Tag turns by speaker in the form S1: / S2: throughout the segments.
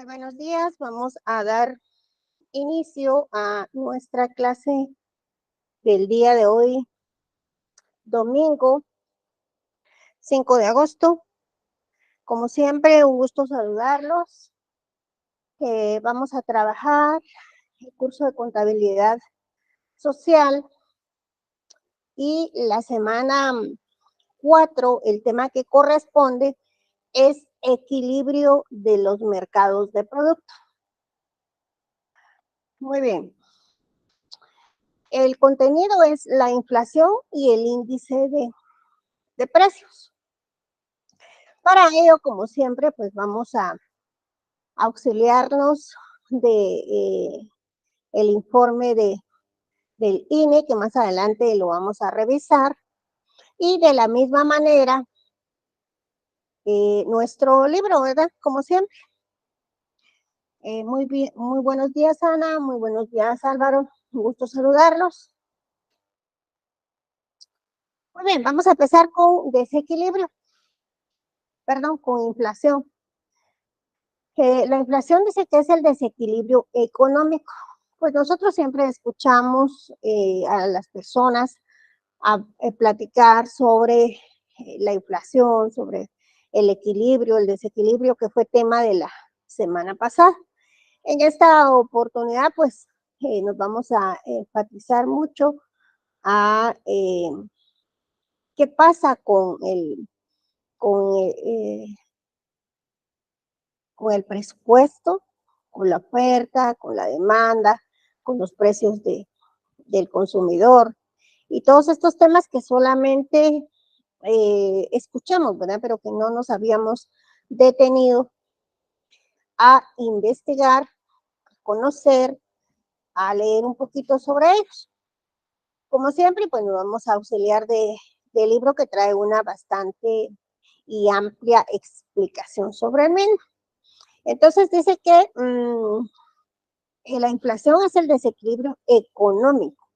S1: Muy buenos días, vamos a dar inicio a nuestra clase del día de hoy, domingo 5 de agosto. Como siempre, un gusto saludarlos. Vamos a trabajar el curso de contabilidad social y la semana 4, el tema que corresponde es equilibrio de los mercados de productos. Muy bien. El contenido es la inflación y el índice de precios. Para ello, como siempre, pues vamos a auxiliarnos de el informe del INE, que más adelante lo vamos a revisar, y de la misma manera, nuestro libro, ¿verdad? Como siempre. Muy bien, muy buenos días, Ana, muy buenos días, Álvaro, un gusto saludarlos. Muy bien, vamos a empezar con desequilibrio, perdón, con inflación. La inflación dice que es el desequilibrio económico. Pues nosotros siempre escuchamos a las personas a platicar sobre la inflación, sobre el equilibrio, el desequilibrio, que fue tema de la semana pasada. En esta oportunidad, pues nos vamos a enfatizar mucho a qué pasa con, con el presupuesto, con la oferta, con la demanda, con los precios del consumidor y todos estos temas que solamente escuchamos, ¿verdad? Pero que no nos habíamos detenido a investigar, a conocer, a leer un poquito sobre ellos. Como siempre, pues nos vamos a auxiliar del libro que trae una bastante y amplia explicación sobre el mismo. Entonces dice que la inflación es el desequilibrio económico,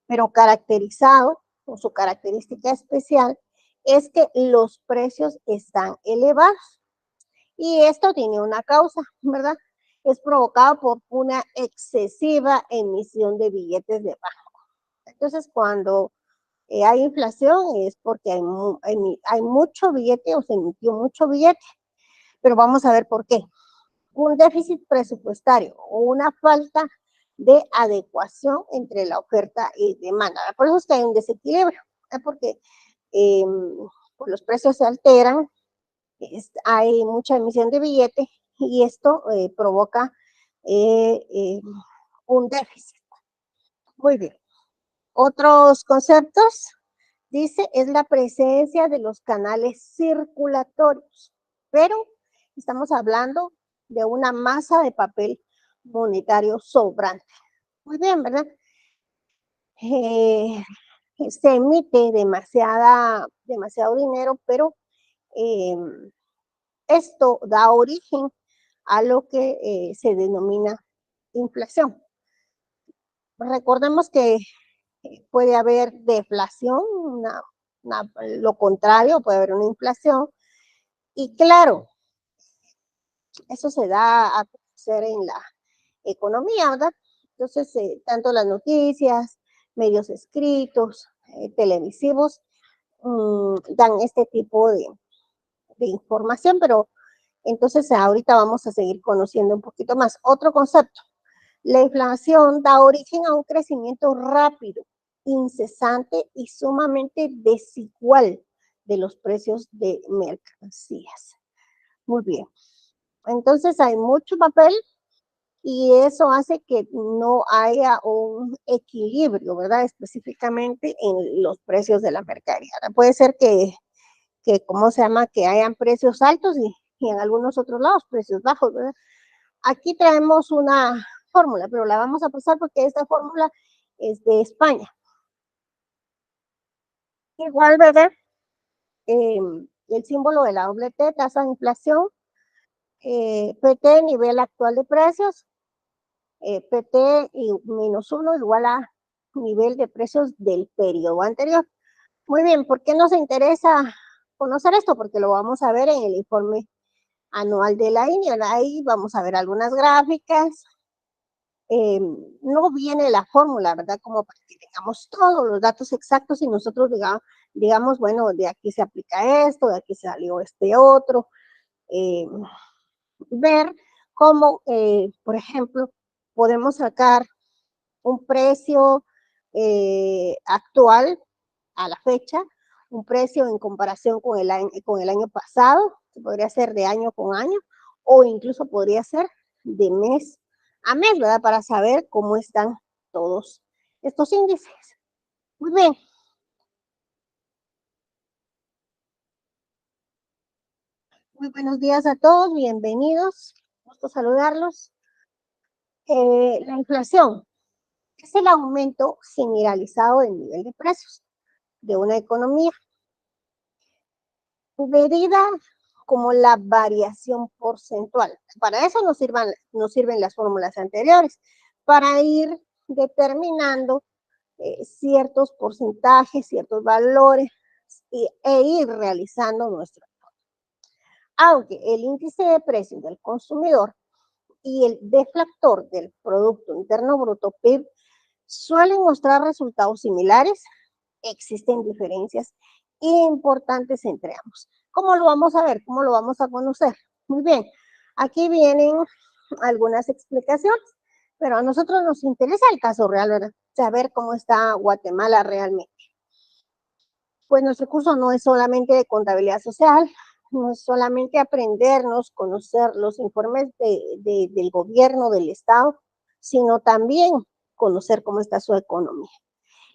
S1: pero caracterizado, o su característica especial, es que los precios están elevados. Y esto tiene una causa, ¿verdad? Es provocado por una excesiva emisión de billetes de banco. Entonces, cuando hay inflación es porque hay mucho billete o se emitió mucho billete, pero vamos a ver por qué. Un déficit presupuestario o una falta de adecuación entre la oferta y demanda. Por eso es que hay un desequilibrio, porque eh, pues los precios se alteran, hay mucha emisión de billetes y esto provoca eh, eh, un déficit. Muy bien. Otros conceptos, dice, es la presencia de los canales circulatorios, pero estamos hablando de una masa de papel monetario sobrante. Muy bien, ¿verdad? Eh, Se emite demasiado dinero, pero eh, esto da origen a lo que se denomina inflación. Recordemos que puede haber deflación, lo contrario, puede haber una inflación, y claro, eso se da a conocer en la economía, ¿verdad? Entonces, tanto las noticias, medios escritos, televisivos, dan este tipo de información, pero entonces ahorita vamos a seguir conociendo un poquito más. Otro concepto, la inflación da origen a un crecimiento rápido, incesante y sumamente desigual de los precios de mercancías. Muy bien. Entonces hay mucho papel y eso hace que no haya un equilibrio, ¿verdad? Específicamente en los precios de la mercadería. Puede ser ¿cómo se llama? Que hayan precios altos y en algunos otros lados precios bajos, ¿verdad? Aquí traemos una fórmula, pero la vamos a pasar porque esta fórmula es de España. Igual, ¿verdad? El símbolo de la doble T, tasa de inflación, PT, nivel actual de precios, PT y menos 1 igual a nivel de precios del periodo anterior. Muy bien, ¿por qué nos interesa conocer esto? Porque lo vamos a ver en el informe anual de la INE. Ahí vamos a ver algunas gráficas. No viene la fórmula, ¿verdad? Como para que tengamos todos los datos exactos y nosotros digamos, bueno, de aquí se aplica esto, de aquí salió este otro. Eh, Ver cómo, por ejemplo, podemos sacar un precio actual a la fecha, un precio en comparación con el año pasado, que podría ser de año con año, o incluso podría ser de mes a mes, ¿verdad? Para saber cómo están todos estos índices. Muy bien. Muy buenos días a todos, bienvenidos. Gusto saludarlos. La inflación es el aumento generalizado del nivel de precios de una economía, medida como la variación porcentual. Para eso nos sirven las fórmulas anteriores, para ir determinando ciertos porcentajes, ciertos valores e ir realizando nuestro. Aunque el índice de precios del consumidor y el deflactor del Producto Interno Bruto PIB suelen mostrar resultados similares, existen diferencias importantes entre ambos. ¿Cómo lo vamos a ver? ¿Cómo lo vamos a conocer? Muy bien, aquí vienen algunas explicaciones, pero a nosotros nos interesa el caso real, ¿verdad? Saber cómo está Guatemala realmente. Pues nuestro curso no es solamente de contabilidad social, no es solamente aprendernos, conocer los informes del gobierno, del Estado, sino también conocer cómo está su economía.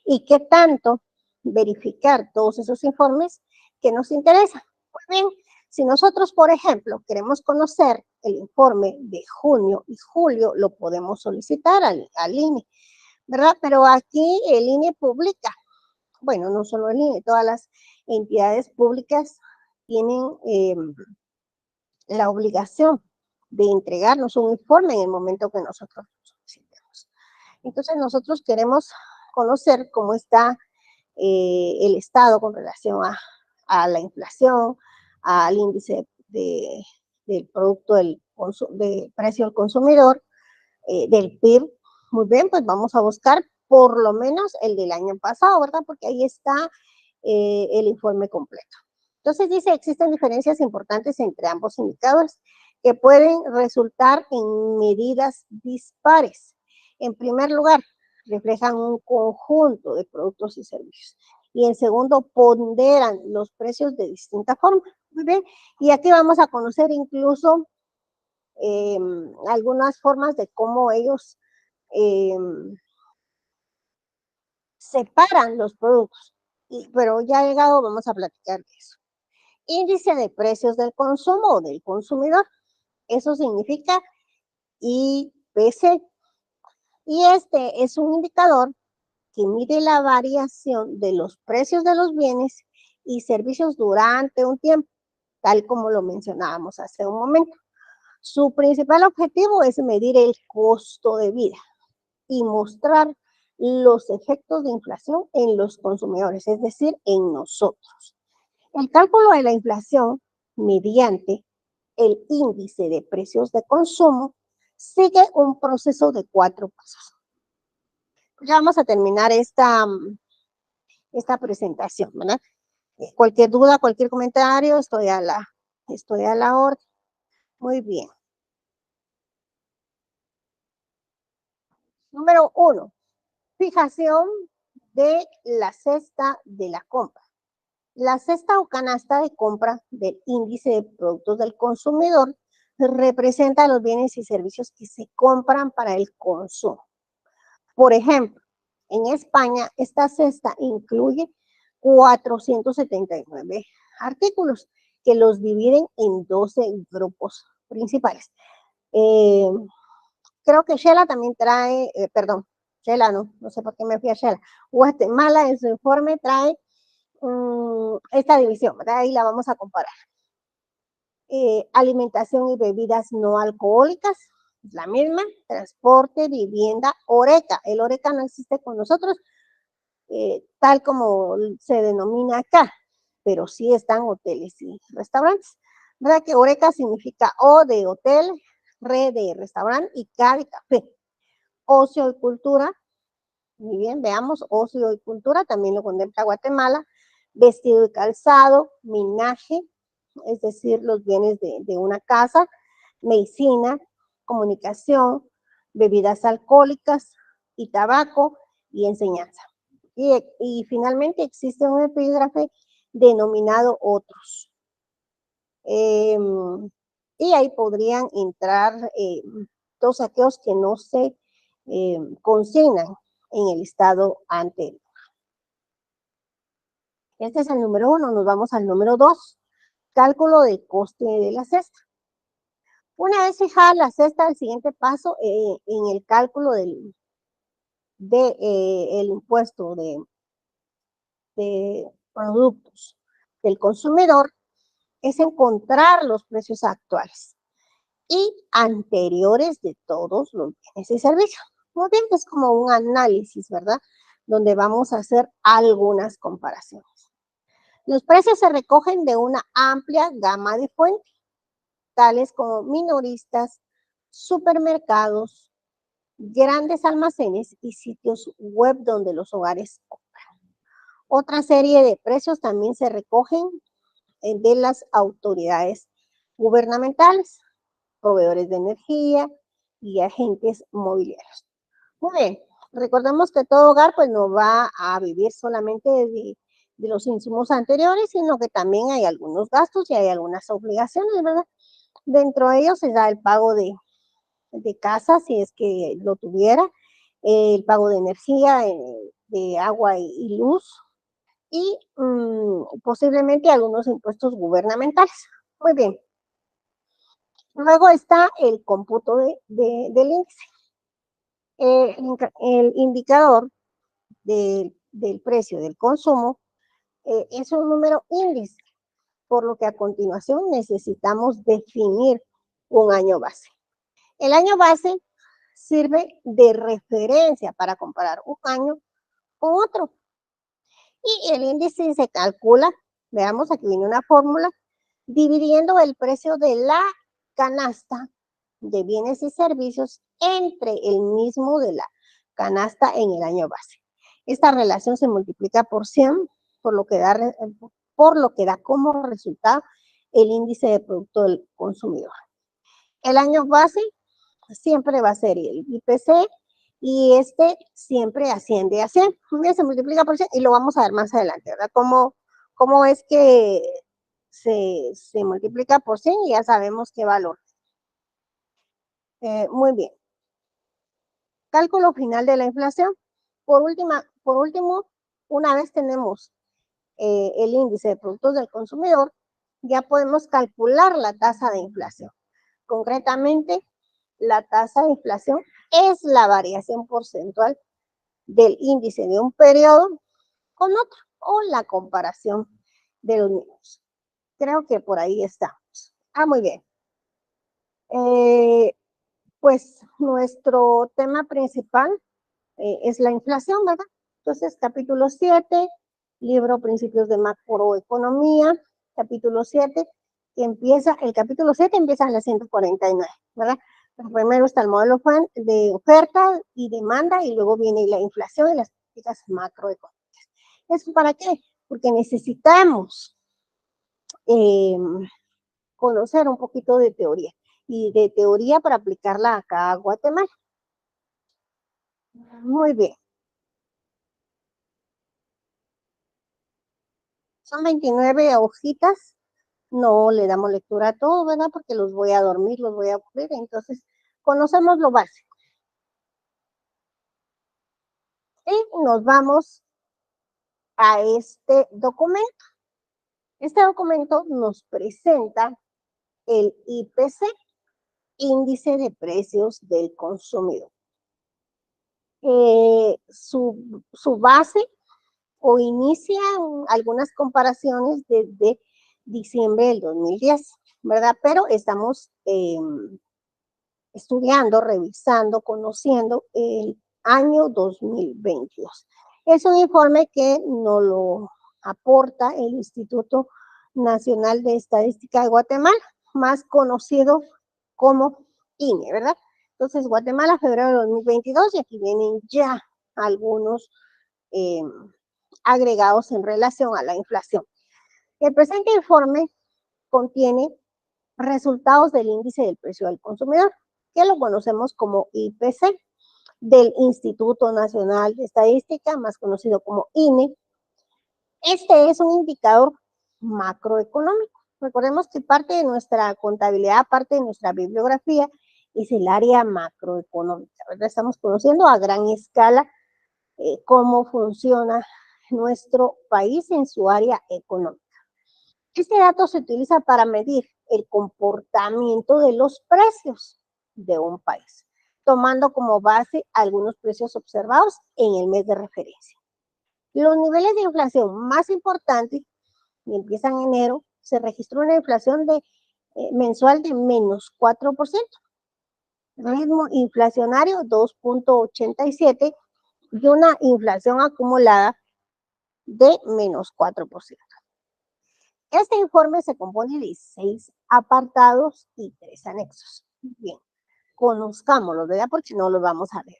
S1: Y qué tanto verificar todos esos informes que nos interesan. Pues bien, si nosotros, por ejemplo, queremos conocer el informe de junio y julio, lo podemos solicitar al INE, ¿verdad? Pero aquí el INE publica, bueno, no solo el INE, todas las entidades públicas tienen la obligación de entregarnos un informe en el momento que nosotros lo solicitemos. Entonces nosotros queremos conocer cómo está el Estado con relación a la inflación, al índice del producto de precio al consumidor, del PIB. Muy bien, pues vamos a buscar por lo menos el del año pasado, ¿verdad? Porque ahí está el informe completo. Entonces dice, existen diferencias importantes entre ambos indicadores que pueden resultar en medidas dispares. En primer lugar, reflejan un conjunto de productos y servicios. Y en segundo, ponderan los precios de distinta forma. Muy bien. Y aquí vamos a conocer incluso algunas formas de cómo ellos eh, separan los productos. Pero ya llegado, vamos a platicar de eso. Índice de precios del consumo o del consumidor. Eso significa IPC. Y este es un indicador que mide la variación de los precios de los bienes y servicios durante un tiempo, tal como lo mencionábamos hace un momento. Su principal objetivo es medir el costo de vida y mostrar los efectos de inflación en los consumidores, es decir, en nosotros. El cálculo de la inflación mediante el índice de precios de consumo sigue un proceso de 4 pasos. Ya vamos a terminar esta presentación, ¿verdad? Cualquier duda, cualquier comentario, estoy a la orden. Muy bien. Número 1, fijación de la cesta de la compra. La cesta o canasta de compra del índice de productos del consumidor representa los bienes y servicios que se compran para el consumo. Por ejemplo, en España esta cesta incluye 479 artículos que los dividen en 12 grupos principales. Creo que Shela también trae, perdón, Shela no sé por qué me fui a Shela. Guatemala en su informe trae esta división, ¿verdad? Ahí la vamos a comparar. Alimentación y bebidas no alcohólicas, es la misma. Transporte, vivienda, Oreca. El Oreca no existe con nosotros, tal como se denomina acá, pero sí están hoteles y restaurantes. ¿Verdad que Oreca significa O de hotel, RE de restaurante y K de café? Ocio y cultura. Muy bien, veamos, ocio y cultura, también lo contempla Guatemala. Vestido y calzado, minaje, es decir, los bienes de una casa, medicina, comunicación, bebidas alcohólicas y tabaco y enseñanza. Y finalmente existe un epígrafe denominado otros. Y ahí podrían entrar todos aquellos que no se consignan en el estado anterior. Este es el número 1, nos vamos al número 2, cálculo del coste de la cesta. Una vez fijada la cesta, el siguiente paso en el cálculo el impuesto de productos del consumidor es encontrar los precios actuales y anteriores de todos los bienes y servicios. Muy bien, es como un análisis, ¿verdad? Donde vamos a hacer algunas comparaciones. Los precios se recogen de una amplia gama de fuentes, tales como minoristas, supermercados, grandes almacenes y sitios web donde los hogares compran. Otra serie de precios también se recogen de las autoridades gubernamentales, proveedores de energía y agentes mobiliarios. Muy bien, recordemos que todo hogar pues no va a vivir solamente de los insumos anteriores, sino que también hay algunos gastos y hay algunas obligaciones, ¿verdad? Dentro de ellos se da el pago de casa, si es que lo tuviera, el pago de energía, de agua y luz, y posiblemente algunos impuestos gubernamentales. Muy bien. Luego está el cómputo del índice. El indicador del precio del consumo es un número índice, por lo que a continuación necesitamos definir un año base. El año base sirve de referencia para comparar un año con otro. Y el índice se calcula, veamos, aquí viene una fórmula, dividiendo el precio de la canasta de bienes y servicios entre el mismo de la canasta en el año base. Esta relación se multiplica por 100, por lo que da como resultado el índice de producto del consumidor. El año base siempre va a ser el IPC y este siempre asciende a 100. Se multiplica por 100 y lo vamos a ver más adelante, ¿verdad? ¿Cómo es que se multiplica por 100 y ya sabemos qué valor? Muy bien. Cálculo final de la inflación. Por último, una vez tenemos el índice de productos del consumidor, ya podemos calcular la tasa de inflación. Concretamente, la tasa de inflación es la variación porcentual del índice de un periodo con otro, o la comparación de los mismos. Creo que por ahí estamos. Muy bien. Pues nuestro tema principal es la inflación, ¿verdad? Entonces, capítulo 7, libro Principios de Macroeconomía, capítulo 7, el capítulo 7 empieza en la 149, ¿verdad? Primero está el modelo de oferta y demanda y luego viene la inflación y las políticas macroeconómicas. ¿Eso para qué? Porque necesitamos conocer un poquito de teoría y de teoría para aplicarla acá a Guatemala. Muy bien. Son 29 hojitas, no le damos lectura a todo, ¿verdad? Porque los voy a dormir, los voy a aburrir, entonces conocemos lo básico. Y nos vamos a este documento. Este documento nos presenta el IPC, Índice de Precios del Consumidor. Su base o inicia algunas comparaciones desde diciembre del 2010, ¿verdad? Pero estamos estudiando, revisando, conociendo el año 2022. Es un informe que nos lo aporta el Instituto Nacional de Estadística de Guatemala, más conocido como INE, ¿verdad? Entonces, Guatemala, febrero de 2022, y aquí vienen ya algunos agregados en relación a la inflación. El presente informe contiene resultados del índice del precio del consumidor, que lo conocemos como IPC, del Instituto Nacional de Estadística, más conocido como INE. Este es un indicador macroeconómico. Recordemos que parte de nuestra contabilidad, parte de nuestra bibliografía, es el área macroeconómica, ¿verdad? Estamos conociendo a gran escala cómo funciona nuestro país en su área económica. Este dato se utiliza para medir el comportamiento de los precios de un país, tomando como base algunos precios observados en el mes de referencia. Los niveles de inflación más importantes, y empiezan en enero, se registró una inflación mensual de menos 4%, ritmo inflacionario 2.87 y una inflación acumulada de menos 4%. Este informe se compone de 6 apartados y 3 anexos. Bien, conozcámoslos, ¿verdad? Porque no los vamos a ver.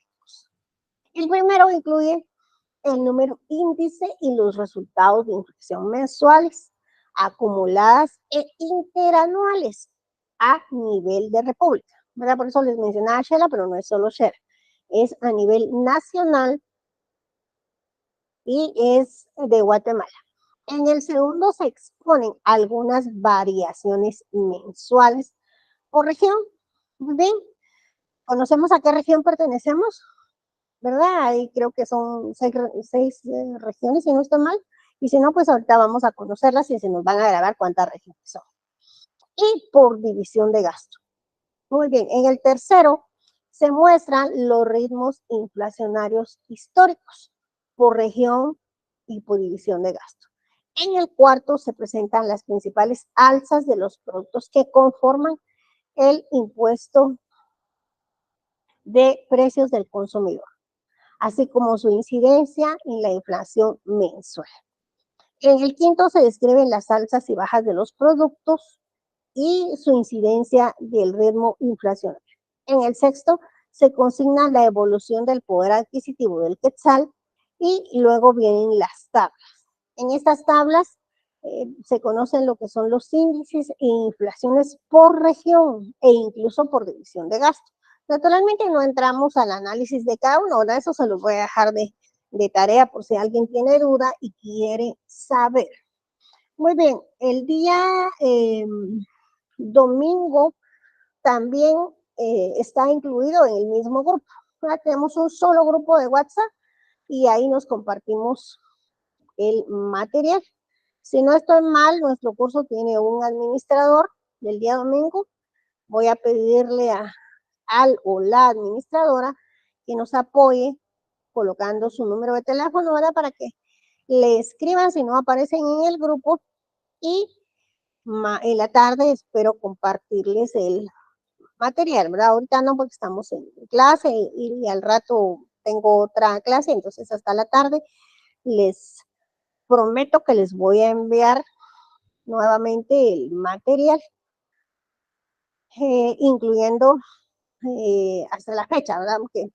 S1: El primero incluye el número índice y los resultados de inflación mensuales, acumuladas e interanuales a nivel de república, ¿verdad? Por eso les mencionaba Shela, pero no es solo Shela, es a nivel nacional y es de Guatemala. En el segundo se exponen algunas variaciones mensuales por región. Muy bien, conocemos a qué región pertenecemos, ¿verdad? Ahí creo que son 6 regiones, si no estoy mal. Y si no, pues ahorita vamos a conocerlas y se nos van a grabar cuántas regiones son. Y por división de gasto. Muy bien, en el tercero se muestran los ritmos inflacionarios históricos por región y por división de gasto. En el cuarto se presentan las principales alzas de los productos que conforman el impuesto de precios del consumidor, así como su incidencia en la inflación mensual. En el quinto se describen las alzas y bajas de los productos y su incidencia del ritmo inflacionario. En el sexto se consigna la evolución del poder adquisitivo del quetzal y luego vienen las tablas. En estas tablas se conocen lo que son los índices e inflaciones por región e incluso por división de gasto. Naturalmente no entramos al análisis de cada uno, ¿verdad? Eso se los voy a dejar de tarea por si alguien tiene duda y quiere saber. Muy bien, el día domingo también está incluido en el mismo grupo. ¿Verdad? Tenemos un solo grupo de WhatsApp y ahí nos compartimos el material. Si no estoy mal, nuestro curso tiene un administrador del día domingo. Voy a pedirle al o la administradora que nos apoye colocando su número de teléfono, ¿verdad? Para que le escriban si no aparecen en el grupo y en la tarde espero compartirles el material, ¿verdad? Ahorita no porque estamos en clase y al rato tengo otra clase, entonces hasta la tarde les prometo que les voy a enviar nuevamente el material, incluyendo hasta la fecha, ¿verdad? Porque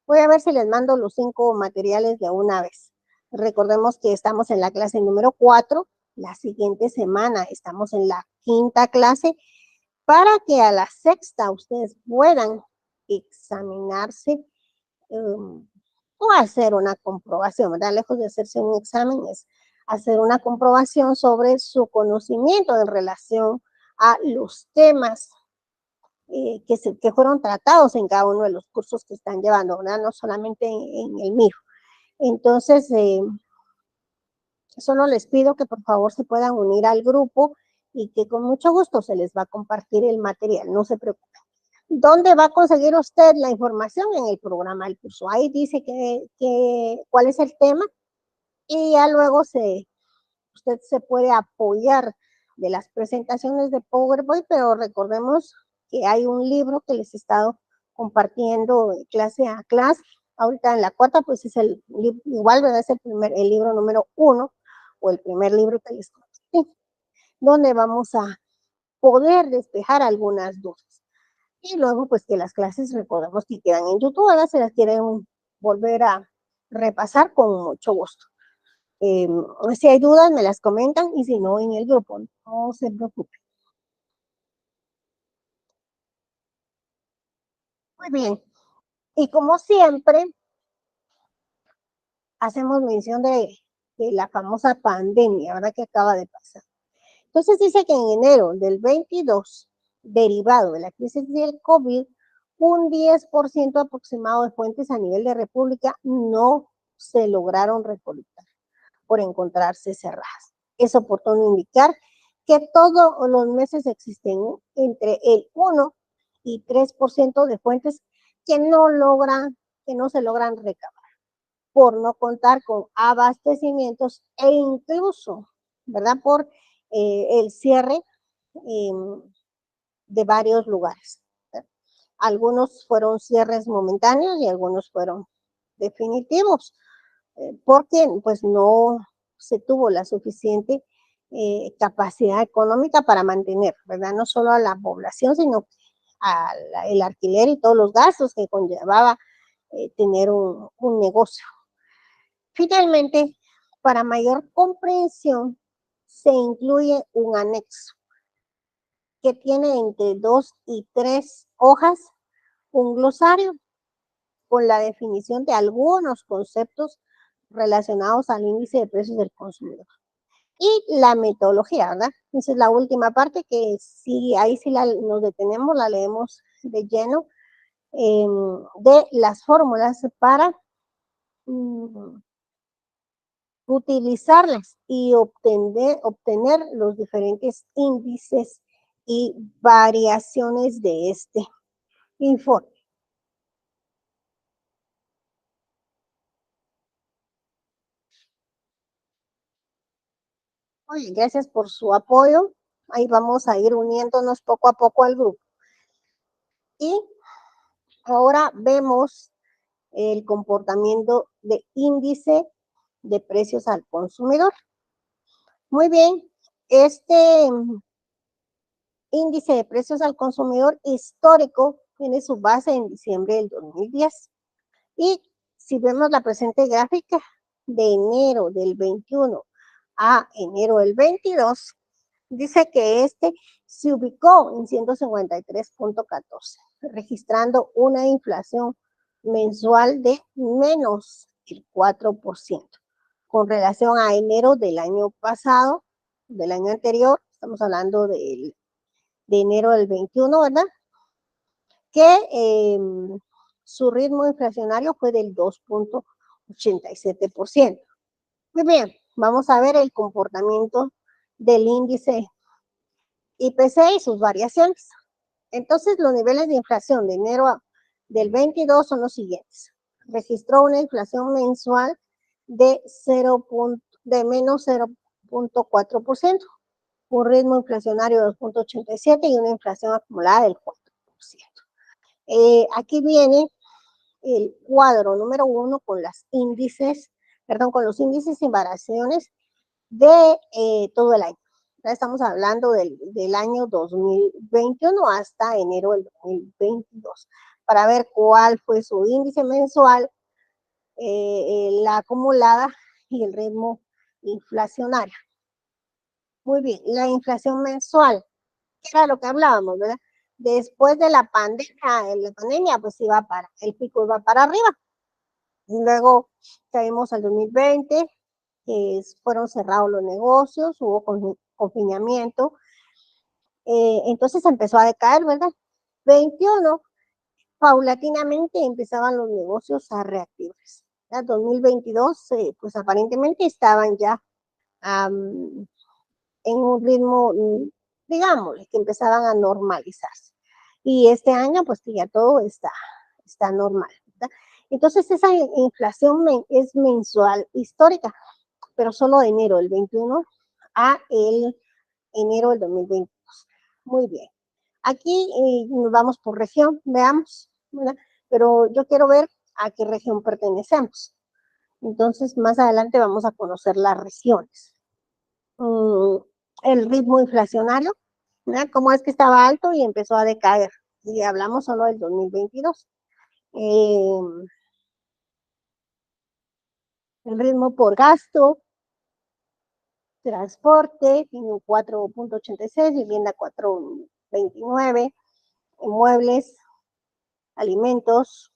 S1: voy a ver si les mando los 5 materiales de una vez. Recordemos que estamos en la clase número 4, la siguiente semana estamos en la 5ª clase, para que a la 6ª ustedes puedan examinarse o hacer una comprobación, ¿verdad? Lejos de hacerse un examen es hacer una comprobación sobre su conocimiento en relación a los temas que fueron tratados en cada uno de los cursos que están llevando, ¿verdad? No solamente en el mío. Entonces, solo les pido que por favor se puedan unir al grupo y que con mucho gusto se les va a compartir el material, no se preocupen. ¿Dónde va a conseguir usted la información? En el programa del curso. Ahí dice cuál es el tema y ya luego usted se puede apoyar de las presentaciones de PowerPoint, pero recordemos que hay un libro que les he estado compartiendo clase a clase. Ahorita en la 4ª, pues es igual, ¿verdad? Es el libro número 1 o el primer libro que les compartí. donde vamos a poder despejar algunas dudas. Y luego, pues que las clases, recordemos que quedan en YouTube, ahora se las quieren volver a repasar con mucho gusto. Si hay dudas, me las comentan y si no, en el grupo, no se preocupen. Muy bien. Y como siempre, hacemos mención de la famosa pandemia, ¿verdad? Que acaba de pasar. Entonces dice que en enero del 22, derivado de la crisis del COVID, un 10% aproximado de fuentes a nivel de república no se lograron recolectar por encontrarse cerradas. Es oportuno indicar que todos los meses existen entre el 1 y 3% de fuentes que no se logran recabar por no contar con abastecimientos e incluso, ¿verdad? Por el cierre eh, de varios lugares. ¿Verdad? Algunos fueron cierres momentáneos y algunos fueron definitivos, porque pues no se tuvo la suficiente capacidad económica para mantener, ¿verdad? No solo a la población, sino al alquiler y todos los gastos que conllevaba tener un negocio. Finalmente, para mayor comprensión, se incluye un anexo que tiene entre 2 y 3 hojas un glosario con la definición de algunos conceptos relacionados al índice de precios del consumidor. Y la metodología, ¿verdad? Esa es la última parte que sí, ahí sí nos detenemos, la leemos de lleno, de las fórmulas para utilizarlas y obtener los diferentes índices y variaciones de este informe. Oye, gracias por su apoyo. Ahí vamos a ir uniéndonos poco a poco al grupo. Y ahora vemos el comportamiento de índice de precios al consumidor. Muy bien, este índice de precios al consumidor histórico tiene su base en diciembre del 2010. Y si vemos la presente gráfica de enero del 21 a enero del 22, dice que este se ubicó en 153.14, registrando una inflación mensual de menos el 4%. Con relación a enero del año pasado, del año anterior, estamos hablando de enero del 21, ¿verdad? Que su ritmo inflacionario fue del 2.87%. Muy bien, vamos a ver el comportamiento del índice IPC y sus variaciones. Entonces, los niveles de inflación de enero del 22 son los siguientes. Registró una inflación mensual de, de menos 0.4%, un ritmo inflacionario de 2.87 y una inflación acumulada del 4%. Aquí viene el cuadro número 1 con las índices, perdón, con los índices y variaciones de todo el año. Ya estamos hablando del año 2021 hasta enero del 2022, para ver cuál fue su índice mensual, la acumulada y el ritmo inflacionario. Muy bien, la inflación mensual, que era lo que hablábamos, ¿verdad? Después de la pandemia pues iba el pico iba para arriba. Luego caímos al 2020, fueron cerrados los negocios, hubo confinamiento, entonces empezó a decaer, ¿verdad? 21, paulatinamente empezaban los negocios a reactivarse. En 2022, pues aparentemente estaban ya en un ritmo, digamos, que empezaban a normalizarse. Y este año, pues que ya todo está normal, ¿verdad? Entonces esa inflación es mensual histórica, pero solo de enero del 21 a el enero del 2022. Muy bien. Aquí nos vamos por región, veamos, ¿verdad? Pero yo quiero ver a qué región pertenecemos. Entonces, más adelante vamos a conocer las regiones. el ritmo inflacionario, ¿verdad? Cómo es que estaba alto y empezó a decaer. Y hablamos solo del 2022. El ritmo por gasto, transporte, tiene un 4.86, vivienda 4.29, muebles, alimentos.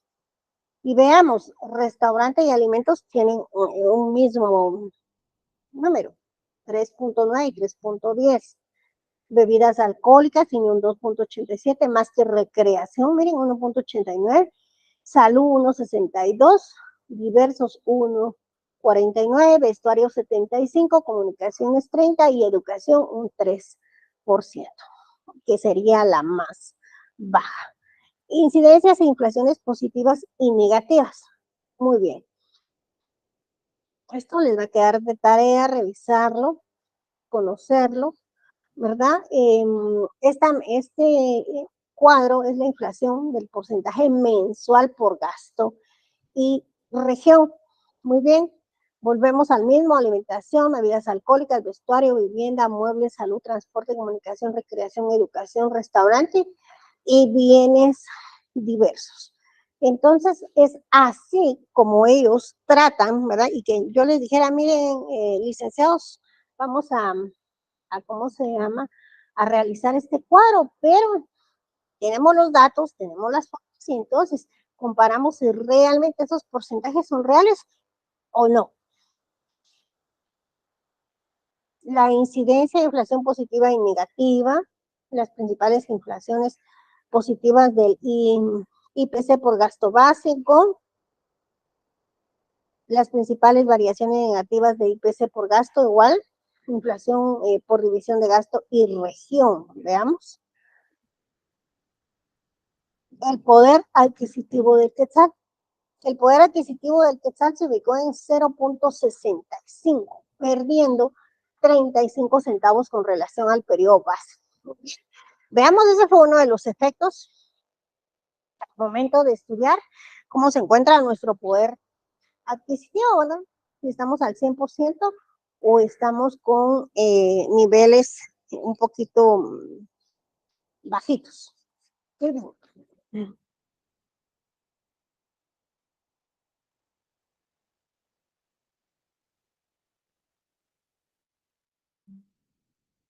S1: Y veamos, restaurante y alimentos tienen un mismo número, 3.9 y 3.10. Bebidas alcohólicas tiene un 2.87, más que recreación, miren, 1.89, salud 1.62, diversos 1.49, vestuario 75, comunicaciones 30 y educación un 3%, que sería la más baja. Incidencias e inflaciones positivas y negativas. Muy bien. Esto les va a quedar de tarea revisarlo, conocerlo, ¿verdad? Este cuadro es la inflación del porcentaje mensual por gasto y región. Muy bien, volvemos al mismo: alimentación, bebidas alcohólicas, vestuario, vivienda, muebles, salud, transporte, comunicación, recreación, educación, restaurante y bienes diversos. Entonces, es así como ellos tratan, ¿verdad? Y que yo les dijera, miren, licenciados, vamos ¿cómo se llama? A realizar este cuadro, pero tenemos los datos, tenemos las fotos y entonces comparamos si realmente esos porcentajes son reales o no. La incidencia de inflación positiva y negativa, las principales inflaciones positivas del IPC por gasto básico, las principales variaciones negativas de IPC por gasto, igual, inflación por división de gasto y región, veamos. El poder adquisitivo del quetzal. El poder adquisitivo del quetzal se ubicó en 0.65, perdiendo 35 centavos con relación al periodo básico. Veamos, ese fue uno de los efectos al momento de estudiar cómo se encuentra nuestro poder adquisitivo, ¿no? Si estamos al 100% o estamos con niveles un poquito bajitos.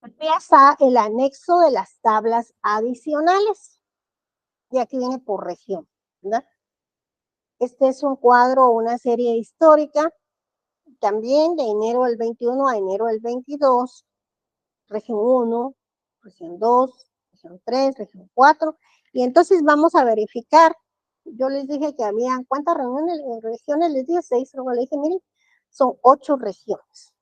S1: Empieza el anexo de las tablas adicionales. Y aquí viene por región, ¿verdad? Este es un cuadro, una serie histórica, también de enero del 21 a enero del 22, región 1, región 2, región 3, región 4, y entonces vamos a verificar. Yo les dije que había, ¿cuántas regiones? Les dije 6, luego les dije, miren, son 8 regiones.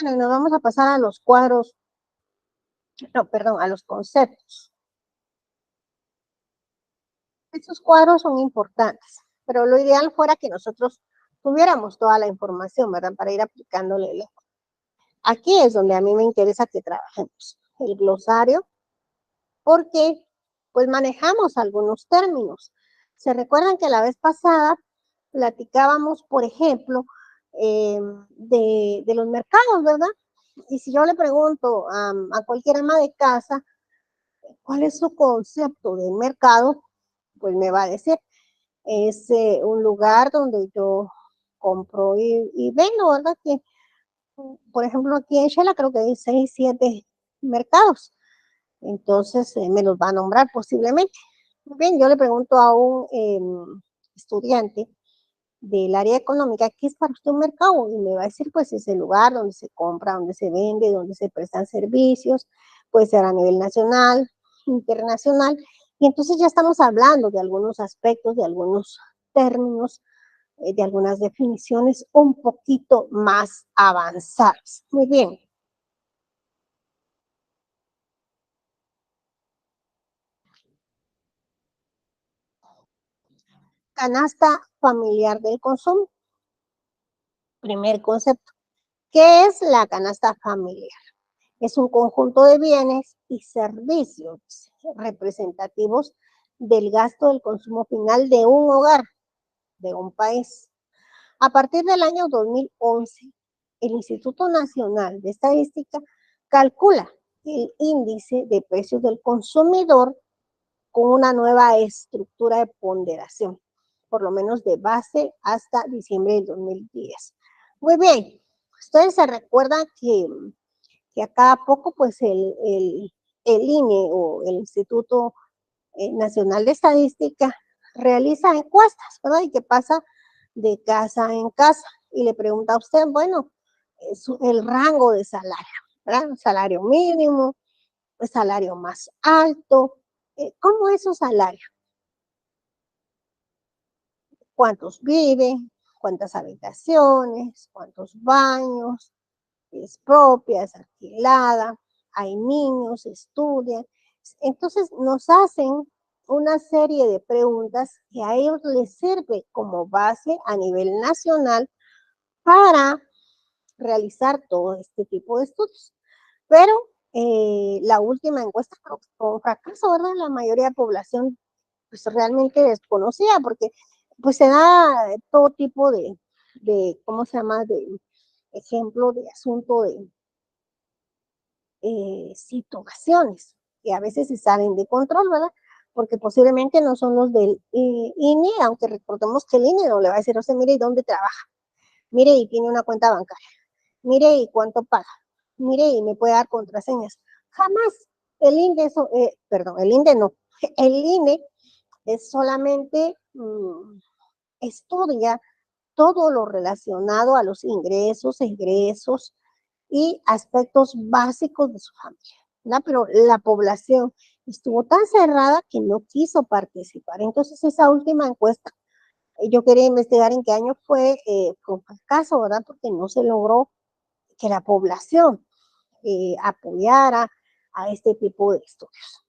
S1: Bueno, y nos vamos a pasar a los cuadros, no, perdón, a los conceptos. Estos cuadros son importantes, pero lo ideal fuera que nosotros tuviéramos toda la información, ¿verdad? Para ir aplicándole. Aquí es donde a mí me interesa que trabajemos. El glosario, porque pues manejamos algunos términos. Se recuerdan que la vez pasada platicábamos, por ejemplo, de los mercados, ¿verdad? Y si yo le pregunto a cualquier ama de casa cuál es su concepto del mercado, pues me va a decir, es un lugar donde yo compro y vendo, ¿verdad? Que, por ejemplo, aquí en Shela creo que hay 6, 7 mercados. Entonces, me los va a nombrar posiblemente. Bien, yo le pregunto a un estudiante del área económica, ¿qué es para usted un mercado? Y me va a decir, pues, es el lugar donde se compra, donde se vende, donde se prestan servicios, puede ser a nivel nacional, internacional. Y entonces ya estamos hablando de algunos aspectos, de algunos términos, de algunas definiciones un poquito más avanzadas. Muy bien. Canasta familiar del consumo. Primer concepto. ¿Qué es la canasta familiar? Es un conjunto de bienes y servicios representativos del gasto del consumo final de un hogar, de un país. A partir del año 2011, el Instituto Nacional de Estadística calcula el índice de precios del consumidor con una nueva estructura de ponderación, por lo menos de base hasta diciembre del 2010. Muy bien, ustedes se recuerdan que a cada poco pues el INE o el Instituto Nacional de Estadística realiza encuestas, ¿verdad? Y que pasa de casa en casa y le pregunta a usted, bueno, el rango de salario, ¿verdad? Salario mínimo, el salario más alto, ¿cómo es su salario? ¿Cuántos viven? ¿Cuántas habitaciones? ¿Cuántos baños? ¿Es propia? ¿Es alquilada? ¿Hay niños? ¿Estudian? Entonces nos hacen una serie de preguntas que a ellos les sirve como base a nivel nacional para realizar todo este tipo de estudios. Pero la última encuesta fue un fracaso, ¿verdad? La mayoría de la población pues realmente desconocida porque pues se da todo tipo de ¿cómo se llama? De ejemplo de asunto de situaciones que a veces se salen de control, ¿verdad? Porque posiblemente no son los del INE, aunque recordemos que el INE no le va a decir, o sea, mire, ¿y dónde trabaja? Mire, y tiene una cuenta bancaria. Mire, ¿y cuánto paga? Mire, y me puede dar contraseñas. Jamás el INE, perdón, el INE no. El INE es solamente estudia todo lo relacionado a los ingresos, egresos y aspectos básicos de su familia, ¿verdad? Pero la población estuvo tan cerrada que no quiso participar. Entonces, esa última encuesta, yo quería investigar en qué año fue un fracaso, ¿verdad? Porque no se logró que la población apoyara a este tipo de estudios.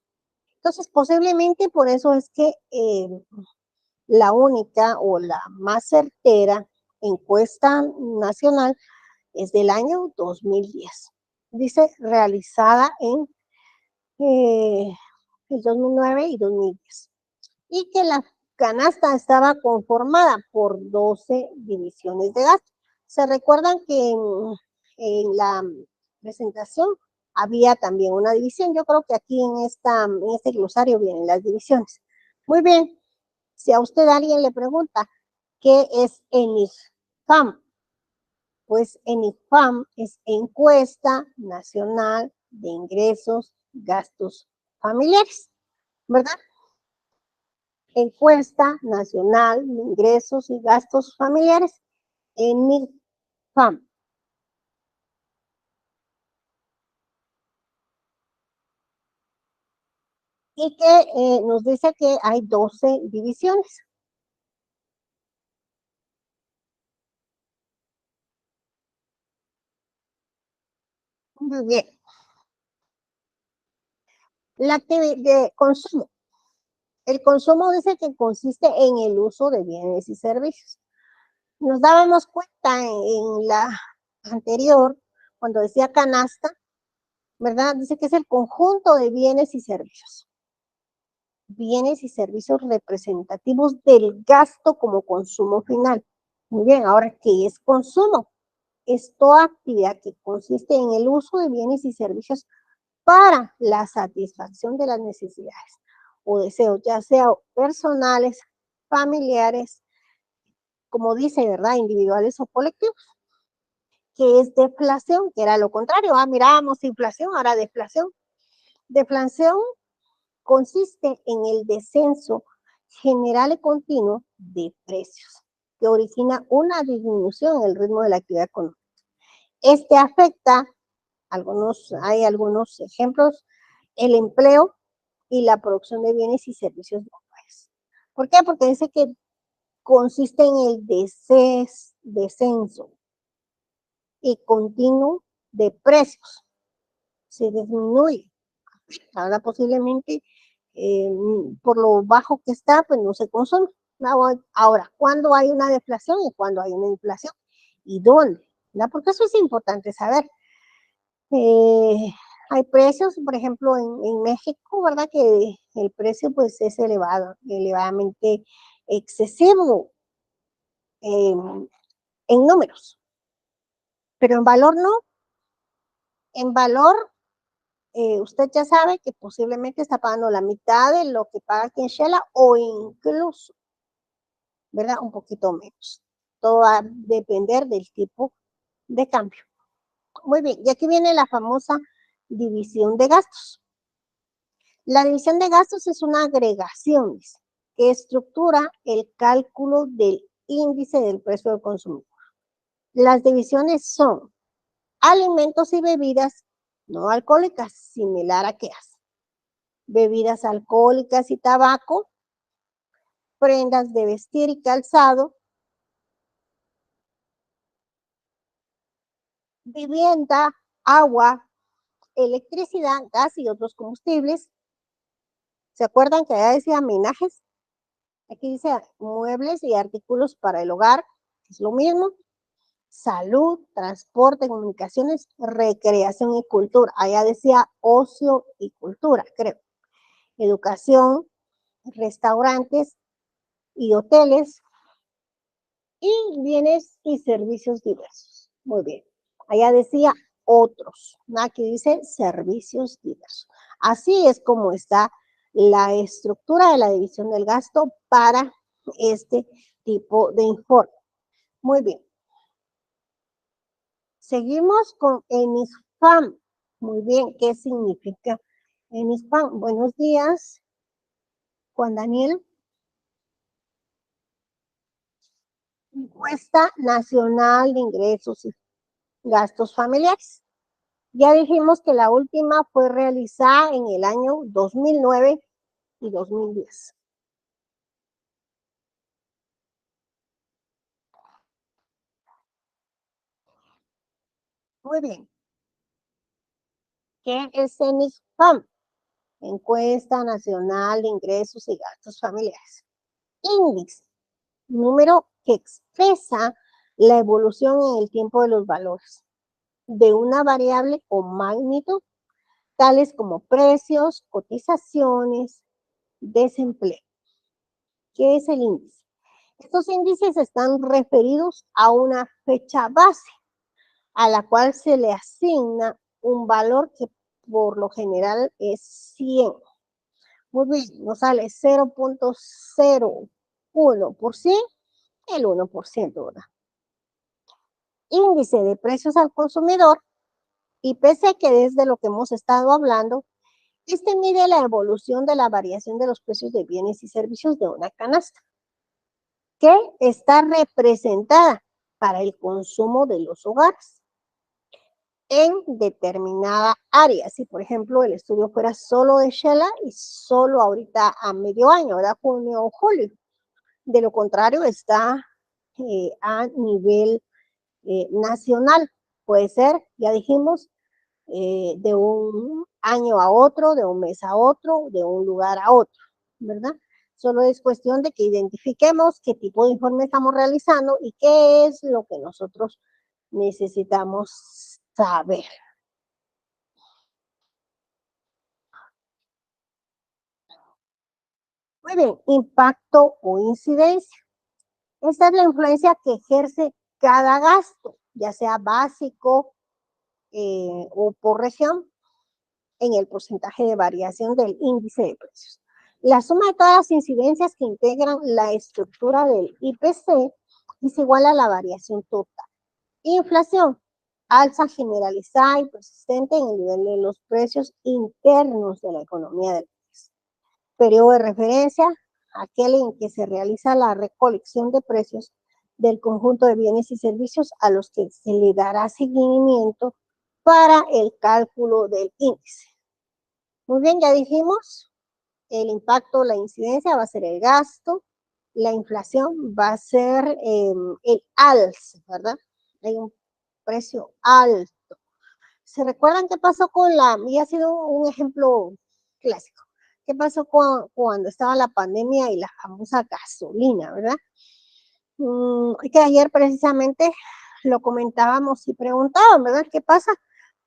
S1: Entonces, posiblemente por eso es que la única o la más certera encuesta nacional es del año 2010. Dice realizada en el 2009 y 2010. Y que la canasta estaba conformada por 12 divisiones de gasto. Se recuerdan que en la presentación había también una división. Yo creo que aquí en este glosario vienen las divisiones. Muy bien, si a usted alguien le pregunta qué es ENIFAM, pues ENIFAM es Encuesta Nacional de Ingresos, Gastos Familiares, ¿verdad? Encuesta Nacional de Ingresos y Gastos Familiares, ENIFAM. Y que nos dice que hay 12 divisiones. Muy bien. La actividad de consumo. El consumo dice que consiste en el uso de bienes y servicios. Nos dábamos cuenta en la anterior, cuando decía canasta, ¿verdad? Dice que es el conjunto de bienes y servicios. Bienes y servicios representativos del gasto como consumo final. Muy bien, ahora, ¿qué es consumo? Es toda actividad que consiste en el uso de bienes y servicios para la satisfacción de las necesidades o deseos, ya sea personales, familiares, como dice, ¿verdad? Individuales o colectivos. Que es deflación, que era lo contrario. Mirábamos inflación, ahora deflación. Deflación consiste en el descenso general y continuo de precios, que origina una disminución en el ritmo de la actividad económica. Este afecta, hay algunos ejemplos, el empleo y la producción de bienes y servicios de un país. ¿Por qué? Porque dice que consiste en el descenso y continuo de precios. Se disminuye. Ahora posiblemente por lo bajo que está, pues no se consume. Ahora, ¿cuándo hay una deflación y cuándo hay una inflación? ¿Y dónde? ¿Verdad? Porque eso es importante saber. Hay precios, por ejemplo, en México, ¿verdad? Que el precio pues es elevado, elevadamente excesivo en números, pero en valor no. En valor, usted ya sabe que posiblemente está pagando la mitad de lo que paga aquí en Shela o incluso, ¿verdad? Un poquito menos. Todo va a depender del tipo de cambio. Muy bien, y aquí viene la famosa división de gastos. La división de gastos es una agregación que estructura el cálculo del índice del precio del consumidor. Las divisiones son alimentos y bebidas no alcohólicas, similar a qué hace. Bebidas alcohólicas y tabaco, prendas de vestir y calzado, vivienda, agua, electricidad, gas y otros combustibles. ¿Se acuerdan que allá decía menajes? Aquí dice muebles y artículos para el hogar, es lo mismo. Salud, transporte, comunicaciones, recreación y cultura. Allá decía ocio y cultura, creo. Educación, restaurantes y hoteles y bienes y servicios diversos. Muy bien. Allá decía otros. Aquí dice servicios diversos. Así es como está la estructura de la división del gasto para este tipo de informe. Muy bien. Seguimos con ENISPAM. Muy bien, ¿qué significa ENISPAM? Buenos días, Juan Daniel. Encuesta Nacional de Ingresos y Gastos Familiares. Ya dijimos que la última fue realizada en el año 2009 y 2010. Muy bien. ¿Qué es ENISPAM? Encuesta Nacional de Ingresos y Gastos Familiares. Índice, número que expresa la evolución en el tiempo de los valores de una variable o magnitud, tales como precios, cotizaciones, desempleo. ¿Qué es el índice? Estos índices están referidos a una fecha base a la cual se le asigna un valor que por lo general es 100. Muy bien, nos sale 0.01 por 100, el 1%, ¿verdad? Índice de precios al consumidor, IPC, que es de lo que hemos estado hablando. Este mide la evolución de la variación de los precios de bienes y servicios de una canasta, que está representada para el consumo de los hogares en determinada área. Si, por ejemplo, el estudio fuera solo de Shela y solo ahorita a medio año, ¿verdad? Junio o julio. De lo contrario, está a nivel nacional. Puede ser, ya dijimos, de un año a otro, de un mes a otro, de un lugar a otro, ¿verdad? Solo es cuestión de que identifiquemos qué tipo de informe estamos realizando y qué es lo que nosotros necesitamos saber. Muy bien, impacto o incidencia. Esta es la influencia que ejerce cada gasto, ya sea básico o por región, en el porcentaje de variación del índice de precios. La suma de todas las incidencias que integran la estructura del IPC es igual a la variación total. Inflación, alza generalizada y persistente en el nivel de los precios internos de la economía del país. Periodo de referencia, aquel en que se realiza la recolección de precios del conjunto de bienes y servicios a los que se le dará seguimiento para el cálculo del índice. Muy bien, ya dijimos, el impacto, la incidencia va a ser el gasto, la inflación va a ser el alce, ¿verdad? Hay un precio alto. ¿Se recuerdan qué pasó con y ha sido un ejemplo clásico, qué pasó cuando estaba la pandemia y la famosa gasolina, ¿verdad? Que ayer precisamente lo comentábamos y preguntábamos, ¿verdad? ¿Qué pasa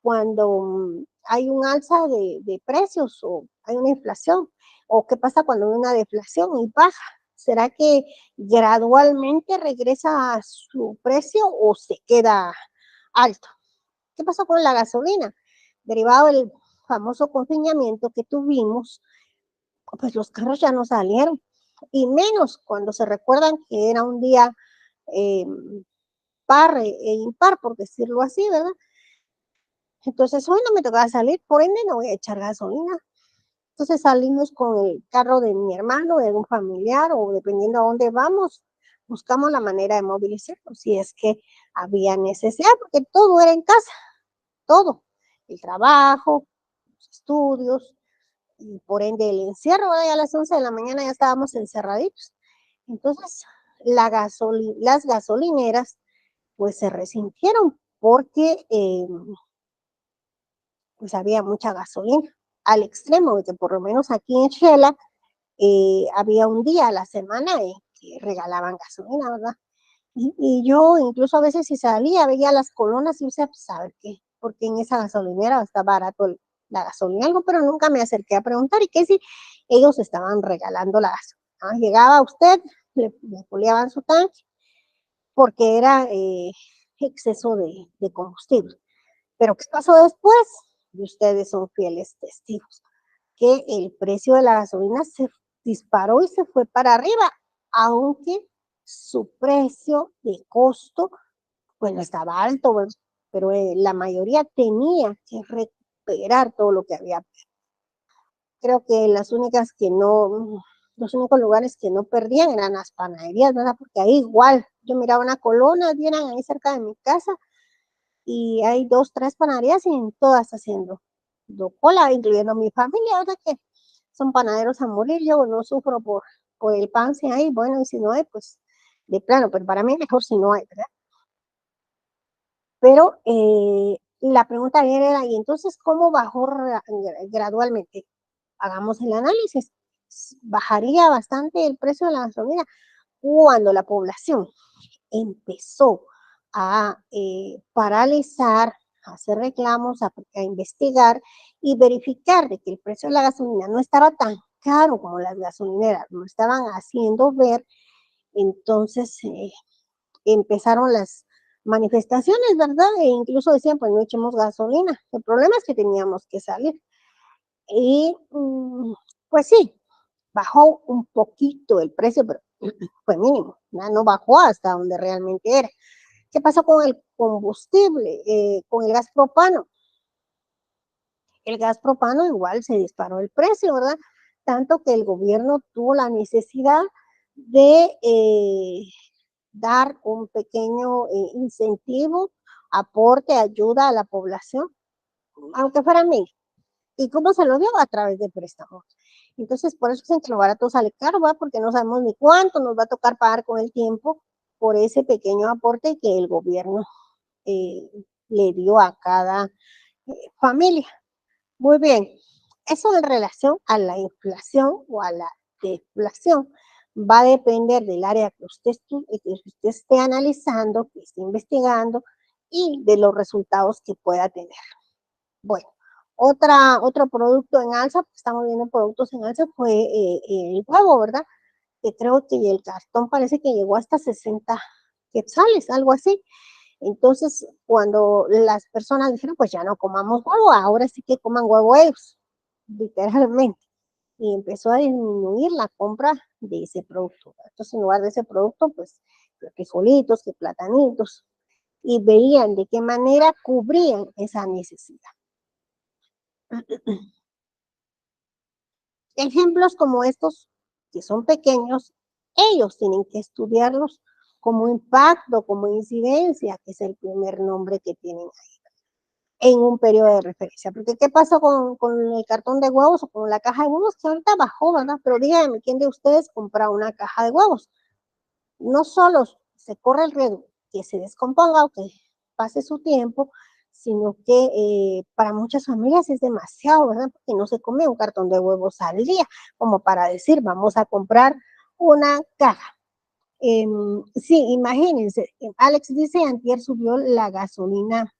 S1: cuando hay un alza de precios o hay una inflación? ¿O qué pasa cuando hay una deflación y baja? ¿Será que gradualmente regresa a su precio o se queda alto? ¿Qué pasó con la gasolina? Derivado del famoso confinamiento que tuvimos, pues los carros ya no salieron, y menos cuando se recuerdan que era un día eh, par e impar, por decirlo así, ¿verdad? Entonces hoy no me tocaba salir, por ende no voy a echar gasolina. Entonces salimos con el carro de mi hermano, de un familiar, o dependiendo a dónde vamos, buscamos la manera de movilizarnos, si es que había necesidad, porque todo era en casa, todo, el trabajo, los estudios, y por ende el encierro, a las 11 de la mañana ya estábamos encerraditos. Entonces las gasolineras pues se resintieron porque pues había mucha gasolina, al extremo de que por lo menos aquí en Shela había un día a la semana en que regalaban gasolina, ¿verdad? Y yo incluso a veces si salía, veía las colonas y decía, pues, ¿sabe qué? Porque en esa gasolinera está barato la gasolina, algo, pero nunca me acerqué a preguntar, y que si ellos estaban regalando la gasolina. Llegaba usted, le poleaban su tanque, porque era exceso de combustible. Pero ¿qué pasó después? Y ustedes son fieles testigos, que el precio de la gasolina se disparó y se fue para arriba, aunque su precio de costo, pues no estaba alto, pero la mayoría tenía que recuperar todo lo que había. Creo que los únicos lugares que no perdían eran las panaderías, ¿verdad? Porque ahí igual, yo miraba una colona, vieran ahí cerca de mi casa, y hay dos, tres panaderías y en todas haciendo cola, incluyendo mi familia, ¿verdad? Que son panaderos a morir, yo no sufro por el pan si hay, bueno, y si no hay, pues de plano, pero para mí mejor si no hay, ¿verdad? Pero la pregunta era, ¿y entonces cómo bajó gradualmente? Hagamos el análisis. Bajaría bastante el precio de la gasolina cuando la población empezó a paralizar, a hacer reclamos, a investigar y verificar de que el precio de la gasolina no estaba tan caro como las gasolineras lo estaban haciendo ver. Entonces empezaron las manifestaciones, ¿verdad? E incluso decían, pues no echemos gasolina. El problema es que teníamos que salir. Y pues sí, bajó un poquito el precio, pero fue mínimo, no bajó hasta donde realmente era. ¿Qué pasó con el combustible, con el gas propano? El gas propano igual se disparó el precio, ¿verdad? Tanto que el gobierno tuvo la necesidad de dar un pequeño incentivo, aporte, ayuda a la población, aunque fuera mil. ¿Y cómo se lo dio? A través de préstamos. Entonces, por eso es que lo barato sale caro, ¿va? Porque no sabemos ni cuánto nos va a tocar pagar con el tiempo por ese pequeño aporte que el gobierno eh, le dio a cada familia. Muy bien, eso en relación a la inflación o a la deflación va a depender del área que usted esté analizando, que esté investigando y de los resultados que pueda tener. Bueno, otro producto en alza, pues estamos viendo productos en alza, fue el huevo, ¿verdad? Que creo que el cartón parece que llegó hasta 60 quetzales, algo así. Entonces, cuando las personas dijeron, pues ya no comamos huevo, ahora sí que coman huevo ellos, literalmente. Y empezó a disminuir la compra de ese producto. Entonces, en lugar de ese producto, pues, que frijolitos, que platanitos, y veían de qué manera cubrían esa necesidad. Ejemplos como estos, que son pequeños, ellos tienen que estudiarlos como impacto, como incidencia, que es el primer nombre que tienen en un periodo de referencia. Porque ¿qué pasó con el cartón de huevos o con la caja de huevos? Que ahorita bajó, ¿verdad? Pero díganme, ¿quién de ustedes compra una caja de huevos? No solo se corre el riesgo que se descomponga o que pase su tiempo, sino que para muchas familias es demasiado, ¿verdad? Porque no se come un cartón de huevos al día, como para decir, vamos a comprar una caja. Sí, imagínense, Alex dice, antier subió la gasolina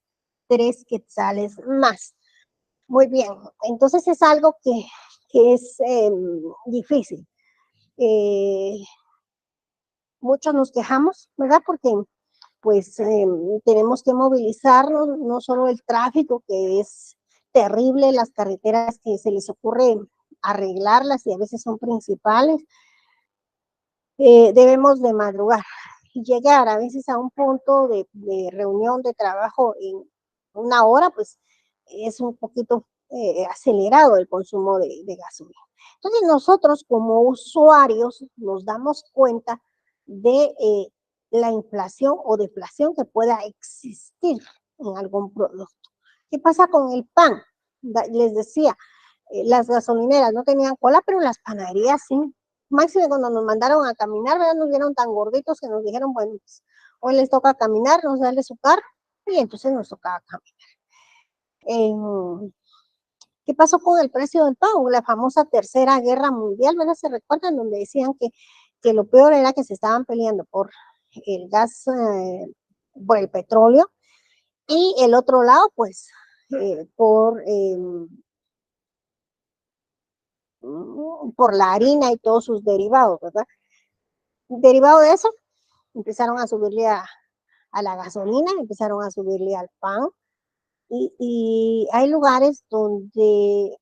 S1: 3 quetzales más. Muy bien, entonces es algo que es difícil. Muchos nos quejamos, ¿verdad? Porque pues tenemos que movilizarnos, no solo el tráfico, que es terrible, las carreteras que se les ocurre arreglarlas y a veces son principales, debemos de madrugar y llegar a veces a un punto de reunión de trabajo en una hora, pues es un poquito acelerado el consumo de gasolina. Entonces nosotros como usuarios nos damos cuenta de la inflación o deflación que pueda existir en algún producto. ¿Qué pasa con el pan? Les decía, las gasolineras no tenían cola, pero las panaderías sí. Máximo cuando nos mandaron a caminar, ¿verdad? Nos vieron tan gorditos que nos dijeron, bueno, pues, hoy les toca caminar, nos darle su carro, y entonces nos tocaba caminar. ¿Qué pasó con el precio del pan? La famosa Tercera Guerra Mundial, ¿verdad? Se recuerdan donde decían que lo peor era que se estaban peleando por el gas, por el petróleo, y el otro lado, pues, por la harina y todos sus derivados, ¿verdad? Derivado de eso, empezaron a subirle a la gasolina, empezaron a subirle al pan, y hay lugares donde,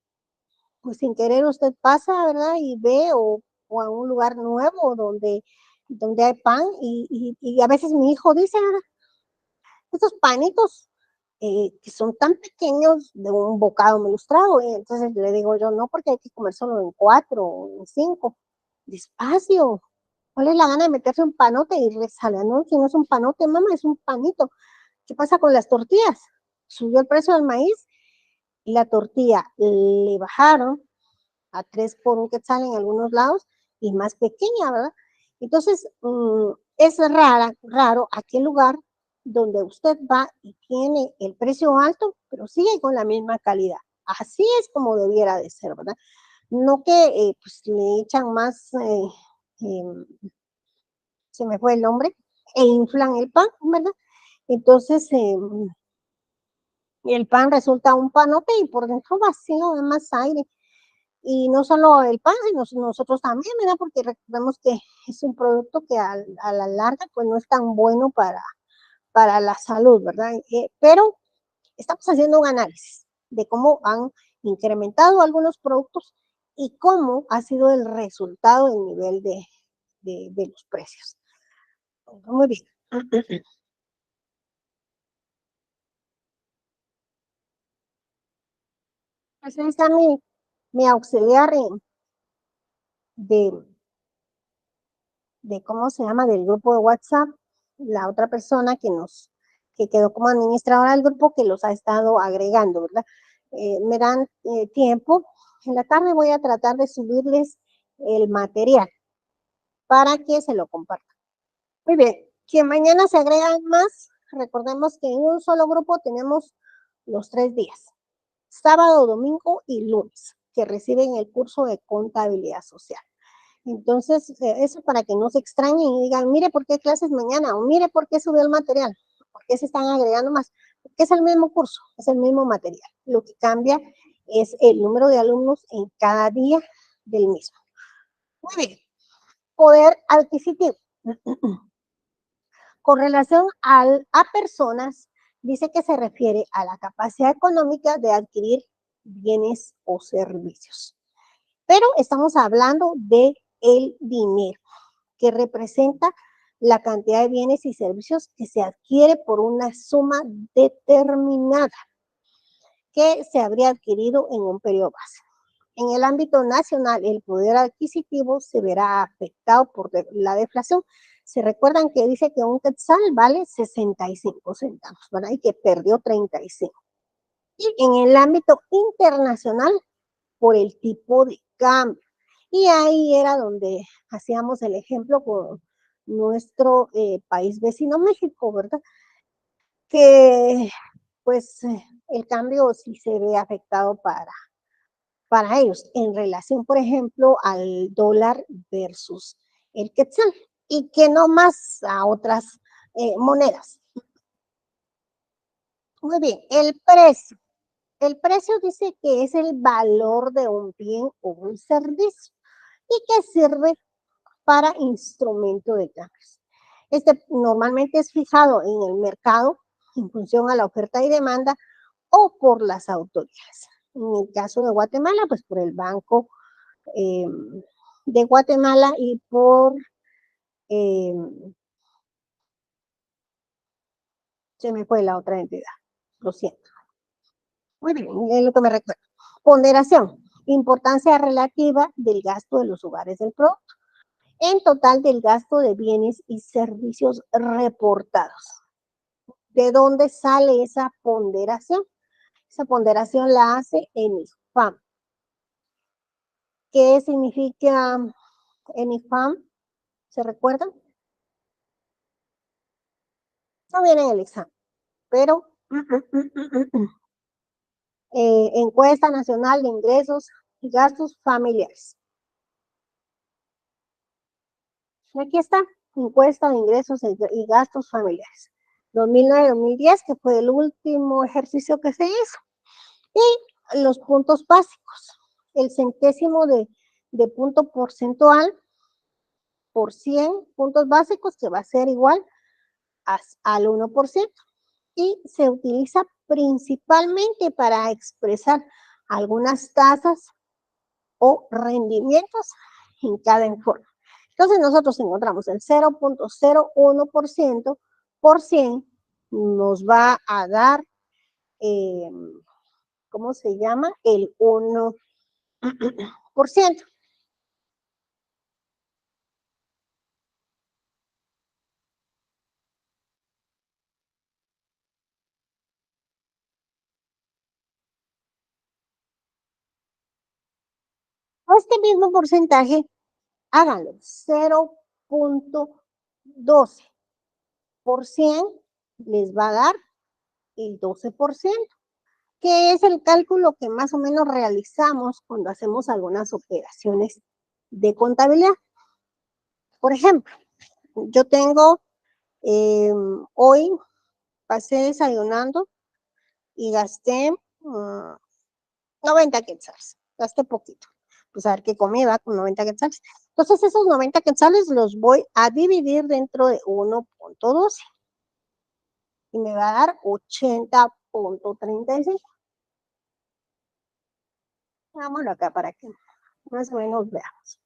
S1: pues sin querer usted pasa, ¿verdad? Y ve, o a un lugar nuevo donde hay pan, y a veces mi hijo dice, ¿verdad? Estos panitos que son tan pequeños de un bocado me los trago, y entonces le digo yo, no, porque hay que comer solo en 4 o en 5, despacio. ¿Cuál es la gana de meterse un panote y resale? No, si no es un panote, mamá, es un panito. ¿Qué pasa con las tortillas? Subió el precio del maíz y la tortilla le bajaron a 3 por un quetzal en algunos lados y más pequeña, ¿verdad? Entonces, es raro aquel lugar donde usted va y tiene el precio alto, pero sigue con la misma calidad. Así es como debiera de ser, ¿verdad? No que pues le echan más, se me fue el nombre, e inflan el pan, ¿verdad? Entonces, el pan resulta un panote y por dentro vacío, de más aire. Y no solo el pan, sino nosotros también, ¿verdad? Porque recordemos que es un producto que a la larga pues no es tan bueno para la salud, ¿verdad? Pero estamos haciendo un análisis de cómo han incrementado algunos productos y cómo ha sido el resultado del nivel de los precios. Muy bien. Pues ahí está mi auxiliar de, ¿cómo se llama? Del grupo de WhatsApp, la otra persona que quedó como administradora del grupo que los ha estado agregando, ¿verdad? Me dan tiempo. En la tarde voy a tratar de subirles el material para que se lo compartan. Muy bien, que mañana se agregan más. Recordemos que en un solo grupo tenemos los 3 días, sábado, domingo y lunes, que reciben el curso de contabilidad social. Entonces, eso para que no se extrañen y digan, mire por qué clases mañana, o mire por qué subió el material, por qué se están agregando más, porque es el mismo curso, es el mismo material. Lo que cambia es el número de alumnos en cada día del mismo. Muy bien, poder adquisitivo. Con relación a personas, dice que se refiere a la capacidad económica de adquirir bienes o servicios. Pero estamos hablando de el dinero, que representa la cantidad de bienes y servicios que se adquiere por una suma determinada que se habría adquirido en un periodo base. En el ámbito nacional, el poder adquisitivo se verá afectado por la deflación. Se recuerdan que dice que un quetzal vale 65 centavos, ¿verdad? Y que perdió 35. Y en el ámbito internacional, por el tipo de cambio. Y ahí era donde hacíamos el ejemplo con nuestro país vecino México, ¿verdad? Que pues el cambio sí se ve afectado para ellos en relación, por ejemplo, al dólar versus el quetzal y que no más a otras monedas. Muy bien, el precio. El precio dice que es el valor de un bien o un servicio y que sirve para instrumento de cambios. Este normalmente es fijado en el mercado en función a la oferta y demanda o por las autoridades. En el caso de Guatemala, pues por el Banco eh, de Guatemala y por, eh, se me fue la otra entidad, lo siento. Muy bien, es lo que me recuerdo. Ponderación, importancia relativa del gasto de los hogares del producto en total del gasto de bienes y servicios reportados. ¿De dónde sale esa ponderación? Esa ponderación la hace ENIFAM. ¿Qué significa ENIFAM? ¿Se recuerdan? No viene en el examen, pero encuesta nacional de ingresos y gastos familiares. Aquí está, encuesta de ingresos y gastos familiares. 2009-2010, que fue el último ejercicio que se hizo. Y los puntos básicos. El centésimo de punto porcentual por 100 puntos básicos, que va a ser igual al 1%. Y se utiliza principalmente para expresar algunas tasas o rendimientos en cada informe. Entonces nosotros encontramos el 0.01% por 100 nos va a dar, ¿cómo se llama? El 1%. Este mismo porcentaje, háganlo, 0.12 por 100 les va a dar el 12%, que es el cálculo que más o menos realizamos cuando hacemos algunas operaciones de contabilidad. Por ejemplo, yo tengo, hoy pasé desayunando y gasté 90 quetzales, gasté poquito. Pues a ver qué comida con 90 quetzales. Entonces esos 90 quetzales los voy a dividir dentro de 1.12 y me va a dar 80.36. Vámonos acá para que más o menos veamos.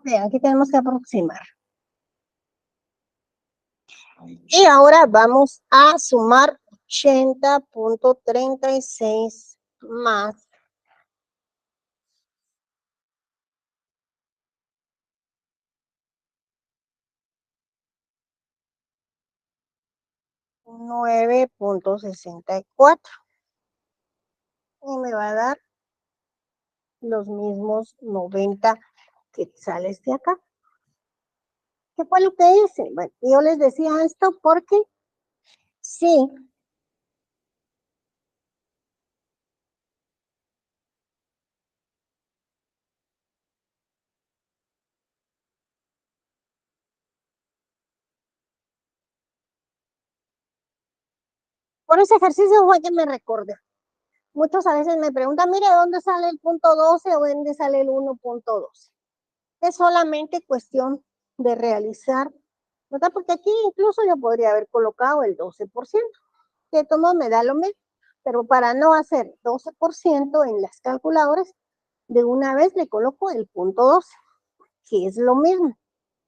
S1: Bien, aquí tenemos que aproximar. Y ahora vamos a sumar 80.36 más 9.64 y me va a dar los mismos 90 quetzales de acá. ¿Qué fue lo que hice? Bueno, yo les decía esto porque sí, por ese ejercicio fue que me recordé. Muchos a veces me preguntan, mire, ¿dónde sale el punto 12 o dónde sale el 1.12? Es solamente cuestión de realizar, ¿verdad? Porque aquí incluso yo podría haber colocado el 12%, que todo me da lo mismo, pero para no hacer 12% en las calculadoras, de una vez le coloco el punto 12, que es lo mismo.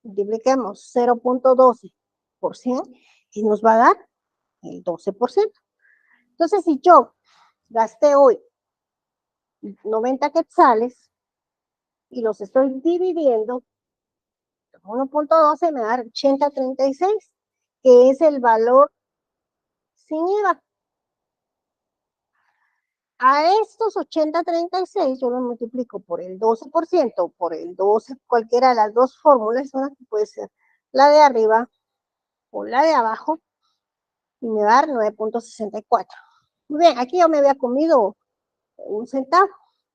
S1: multipliquemos 0.12 por 100 y nos va a dar el 12%. Entonces, si yo gasté hoy 90 quetzales y los estoy dividiendo, 1.12 me da 80.36, que es el valor sin IVA. A estos 80.36 yo los multiplico por el 12%, por el 12, cualquiera de las dos fórmulas, ¿no? Puede ser la de arriba o la de abajo, y me va a dar 9.64. Muy bien, aquí yo me había comido un centavo,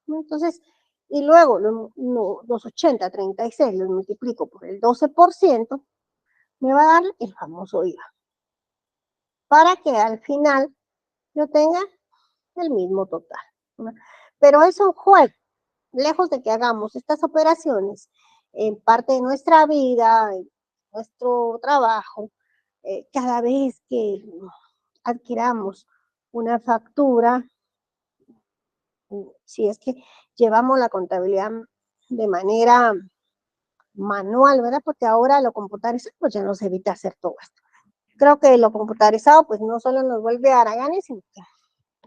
S1: ¿no? Entonces, y luego los 80.36 los multiplico por el 12%, me va a dar el famoso IVA, para que al final yo tenga el mismo total, ¿no? Pero es un juego, lejos de que hagamos estas operaciones en parte de nuestra vida, en nuestro trabajo, cada vez que adquiramos una factura, si es que llevamos la contabilidad de manera manual, ¿verdad? Porque ahora lo computarizado pues ya nos evita hacer todo esto. Creo que lo computarizado pues no solo nos vuelve a haraganes, sino que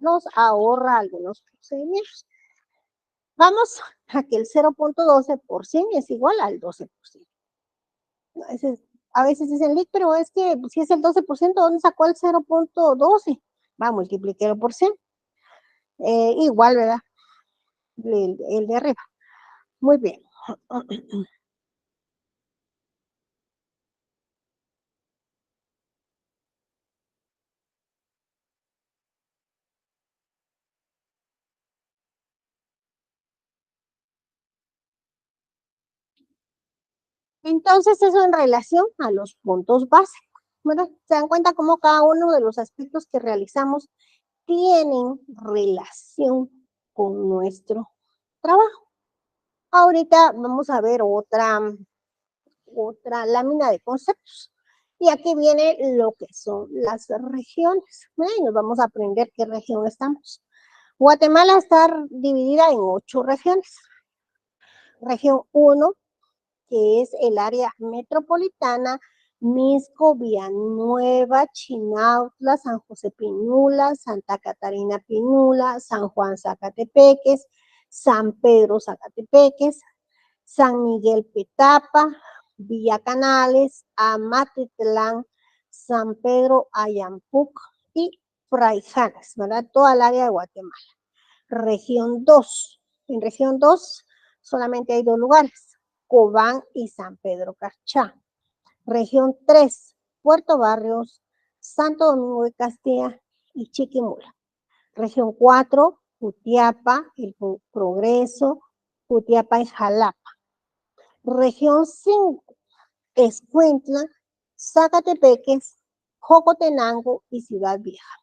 S1: nos ahorra algunos procedimientos. Vamos a que el 0.12 por 100 es igual al 12%. A veces dicen, pero es que si es el 12%, ¿dónde sacó el 0.12? Va, multipliquélo por 100. Igual, ¿verdad? El de arriba. Muy bien. Entonces, eso en relación a los puntos básicos, ¿verdad? Se dan cuenta cómo cada uno de los aspectos que realizamos tienen relación con nuestro trabajo. Ahorita vamos a ver otra lámina de conceptos. Y aquí viene lo que son las regiones. Y nos vamos a aprender qué región estamos. Guatemala está dividida en 8 regiones. Región 1, que es el área metropolitana, Misco, Villanueva, Chinautla, San José Pinula, Santa Catarina Pinula, San Juan Zacatepeques, San Pedro Zacatepeques, San Miguel Petapa, Villa Canales, Amatitlán, San Pedro Ayampuc y Fraijanes, ¿verdad? Toda el área de Guatemala. Región 2. En región 2 solamente hay 2 lugares, Cobán y San Pedro Carchá. Región 3, Puerto Barrios, Santo Domingo de Castilla y Chiquimula. Región 4, Jutiapa, El Progreso, Jutiapa y Jalapa. Región 5, Escuintla, Zacatepeques, Jocotenango y Ciudad Vieja.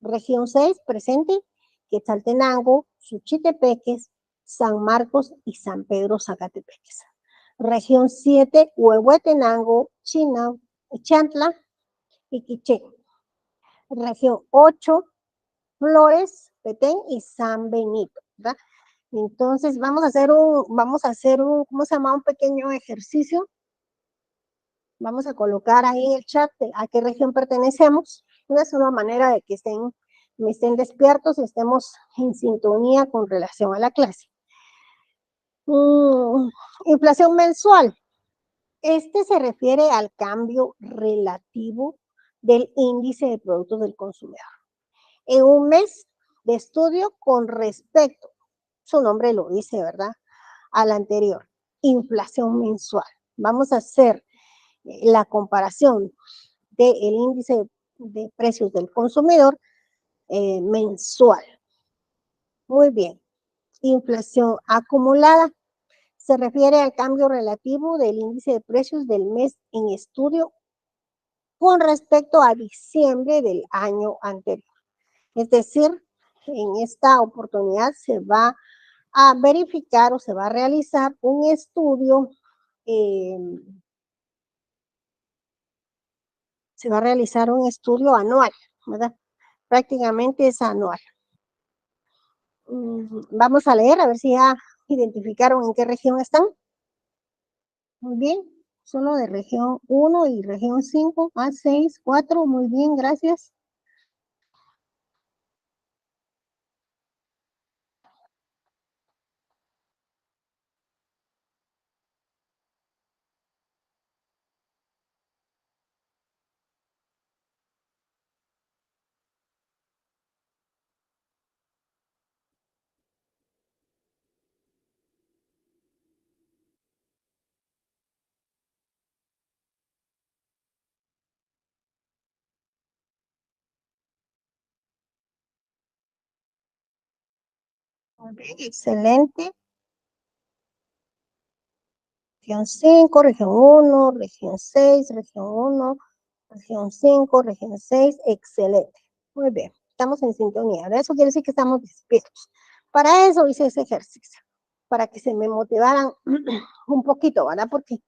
S1: Región 6, presente, Quetzaltenango, Suchitepeques, San Marcos y San Pedro Zacatepeques. Región 7, Huehuetenango, Chantla y Quiché. Región 8, Flores, Petén y San Benito, ¿verdad? Entonces vamos a hacer un, ¿cómo se llama? Un pequeño ejercicio. Vamos a colocar ahí en el chat a qué región pertenecemos. Es una manera de que estén despiertos y estemos en sintonía con relación a la clase. Inflación mensual. Este se refiere al cambio relativo del índice de productos del consumidor en un mes de estudio con respecto, su nombre lo dice, ¿verdad?, al anterior, inflación mensual. Vamos a hacer la comparación del índice de precios del consumidor mensual. Muy bien. Inflación acumulada se refiere al cambio relativo del índice de precios del mes en estudio con respecto a diciembre del año anterior. Es decir, en esta oportunidad se va a verificar o se va a realizar un estudio, anual, ¿verdad? Prácticamente es anual. Vamos a leer a ver si ya identificaron en qué región están. Muy bien. Solo de región 1 y región 5, A6, 4, muy bien, gracias. Muy bien, excelente. Región 5, región 1, región 6, región 1, región 5, región 6, excelente. Muy bien, estamos en sintonía. Ahora eso quiere decir que estamos despiertos. Para eso hice ese ejercicio, para que se me motivaran un poquito, ¿verdad? Porque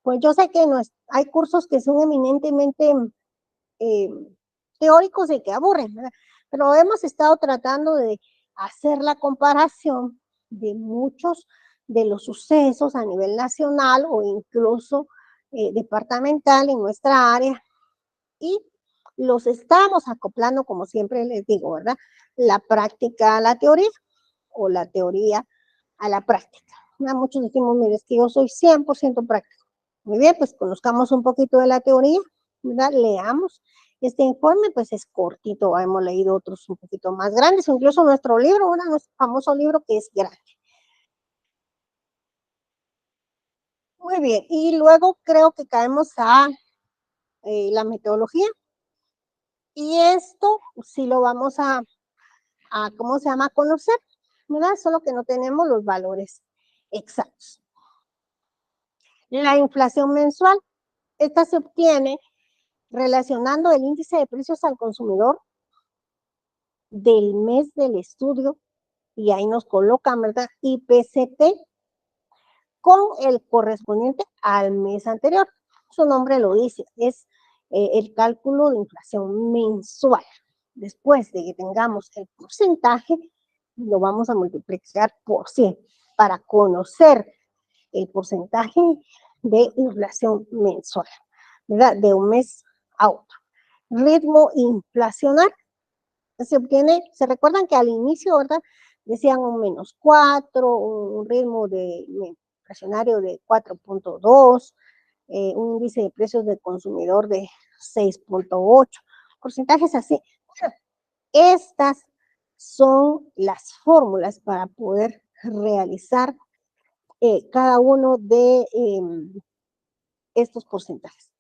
S1: pues yo sé que no es, hay cursos que son eminentemente eh, teóricos y que aburren, ¿verdad? Pero hemos estado tratando de hacer la comparación de muchos de los sucesos a nivel nacional o incluso departamental en nuestra área y los estamos acoplando, como siempre les digo, ¿verdad? La práctica a la teoría o la teoría a la práctica. Muchos decimos, mire, es que yo soy 100% práctico. Muy bien, pues conozcamos un poquito de la teoría, ¿verdad? Leamos. Este informe, pues es cortito, hemos leído otros un poquito más grandes, incluso nuestro libro, ¿verdad? Nuestro famoso libro que es grande. Muy bien, y luego creo que caemos a la metodología, y esto sí lo vamos a ¿cómo se llama? A conocer, ¿verdad? Solo que no tenemos los valores exactos. La inflación mensual, esta se obtiene relacionando el índice de precios al consumidor del mes del estudio, y ahí nos colocan, ¿verdad? IPCT con el correspondiente al mes anterior. Su nombre lo dice, es el cálculo de inflación mensual. Después de que tengamos el porcentaje, lo vamos a multiplicar por 100 para conocer el porcentaje de inflación mensual, ¿verdad? De un mes a otro. Ritmo inflacionario se obtiene, se recuerdan que al inicio, ¿verdad? Decían un -4, un ritmo de inflacionario de 4.2, un índice de precios del consumidor de 6.8, porcentajes así. Estas son las fórmulas para poder realizar cada uno de estos porcentajes.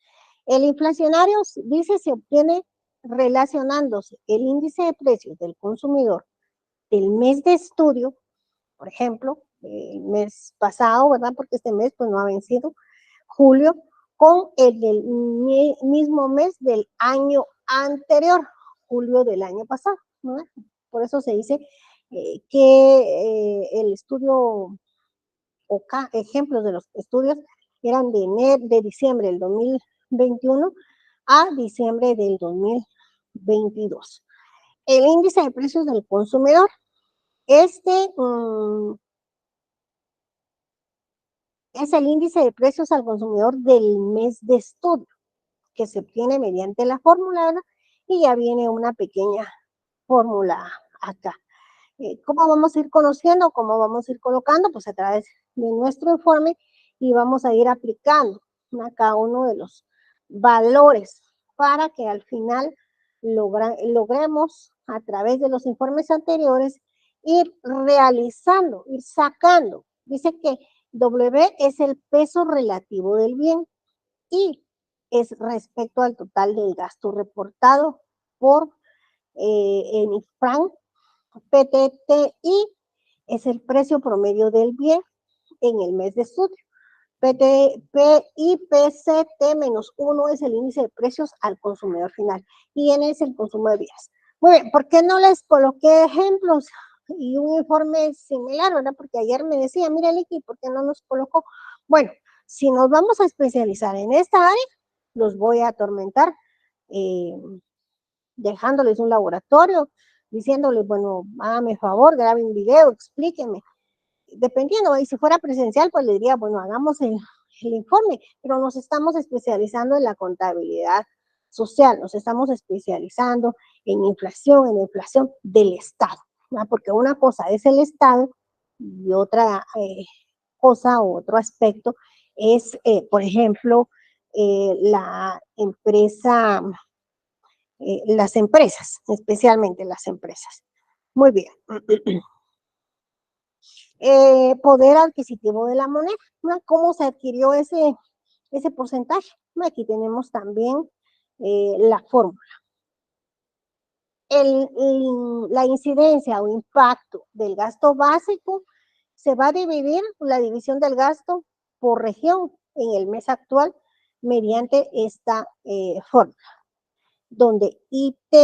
S1: El inflacionario, dice, se obtiene relacionándose el índice de precios del consumidor del mes de estudio, por ejemplo, el mes pasado, ¿verdad? Porque este mes pues no ha vencido, julio, con el del mismo mes del año anterior, julio del año pasado, ¿no? Por eso se dice que el estudio o ejemplos de los estudios eran de diciembre del 2021 a diciembre del 2022. El índice de precios del consumidor, este es el índice de precios al consumidor del mes de estudio, que se obtiene mediante la fórmula, ¿verdad? Y ya viene una pequeña fórmula acá. ¿Cómo vamos a ir conociendo? ¿Cómo vamos a ir colocando? Pues a través de nuestro informe, y vamos a ir aplicando a cada uno de los valores para que al final logremos a través de los informes anteriores ir realizando, ir sacando. Dice que W es el peso relativo del bien y es respecto al total del gasto reportado por ENIFRAN. PTTI es el precio promedio del bien en el mes de estudio. IPCT-1 es el índice de precios al consumidor final. Y N es el consumo de vías. Muy bien, ¿por qué no les coloqué ejemplos y un informe similar, verdad? Porque ayer me decía, mira, Licky, ¿por qué no nos colocó? Bueno, si nos vamos a especializar en esta área, los voy a atormentar dejándoles un laboratorio, diciéndoles, bueno, hágame favor, grabe un video, explíqueme. Dependiendo, y si fuera presencial, pues le diría, bueno, hagamos el informe, pero nos estamos especializando en la contabilidad social, nos estamos especializando en la inflación del Estado, ¿no? Porque una cosa es el Estado y otra cosa o otro aspecto es, por ejemplo, la empresa, las empresas, especialmente las empresas. Muy bien. Poder adquisitivo de la moneda, ¿no? ¿Cómo se adquirió ese porcentaje? Aquí tenemos también la fórmula. La incidencia o impacto del gasto básico se va a dividir la división del gasto por región en el mes actual mediante esta fórmula, donde IT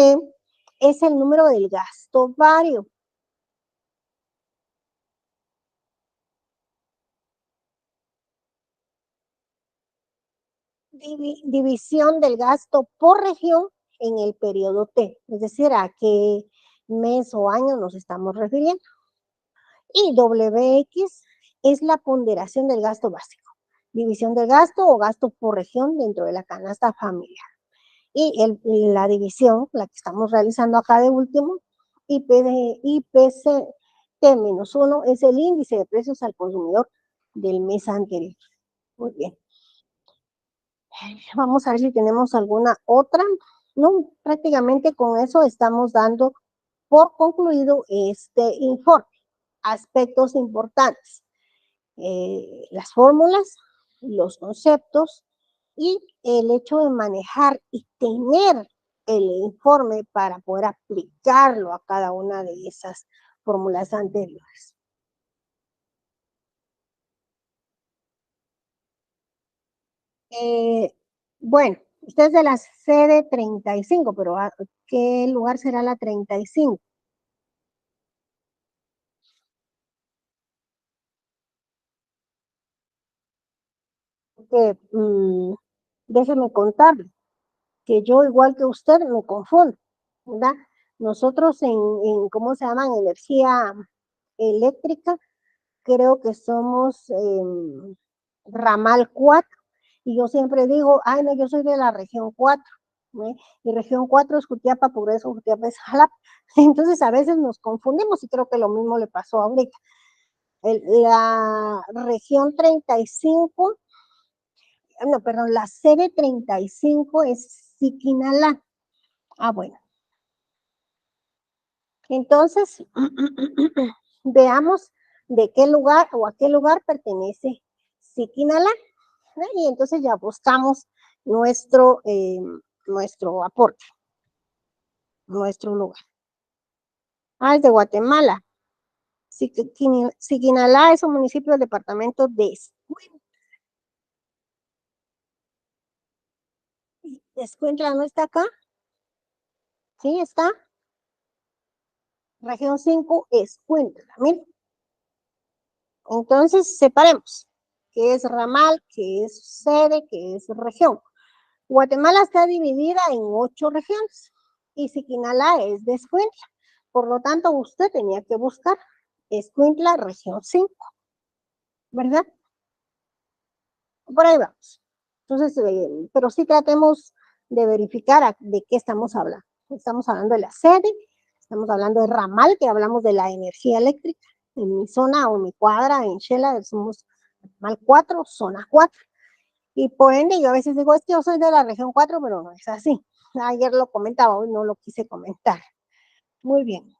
S1: es el número del gasto vario. División del gasto por región en el periodo T, es decir, a qué mes o año nos estamos refiriendo. Y WX es la ponderación del gasto básico, división del gasto o gasto por región dentro de la canasta familiar. Y la división, la que estamos realizando acá de último, IPCT-1 es el índice de precios al consumidor del mes anterior. Muy bien. Vamos a ver si tenemos alguna otra. No, prácticamente con eso estamos dando por concluido este informe. Aspectos importantes. Las fórmulas, los conceptos y el hecho de manejar y tener el informe para poder aplicarlo a cada una de esas fórmulas anteriores. Eh, bueno, usted es de la sede 35, pero ¿a qué lugar será la 35? Porque, déjeme contarle que yo, igual que usted, me confundo, ¿verdad? Nosotros ¿cómo se llama? En energía eléctrica, creo que somos ramal 4, y yo siempre digo, ay, no, yo soy de la región 4, ¿eh? Y región 4 es Jutiapa, Progreso, Jutiapa es Jalapa. Entonces a veces nos confundimos y creo que lo mismo le pasó ahorita. La región 35, no, perdón, la sede 35 es Siquinalá. Ah, bueno. Entonces, veamos de qué lugar o a qué lugar pertenece Siquinalá, ¿no? Y entonces ya buscamos nuestro, nuestro aporte, nuestro lugar. Ah, es de Guatemala. Siquinalá es un municipio del departamento de Escuintla, ¿no está acá? Sí, está. Región 5, Escuintla. Miren. Entonces, separemos qué es ramal, qué es sede, qué es región. Guatemala está dividida en 8 regiones y Siquinalá es de Escuintla. Por lo tanto, usted tenía que buscar Escuintla, región 5, ¿verdad? Por ahí vamos. Entonces, pero sí tratemos de verificar de qué estamos hablando. Estamos hablando de la sede, estamos hablando de ramal, que hablamos de la energía eléctrica. En mi zona o mi cuadra, en Shela, somos ramal 4, zona 4. Y por ende, yo a veces digo, es que yo soy de la región 4, pero no es así. Ayer lo comentaba, hoy no lo quise comentar. Muy bien.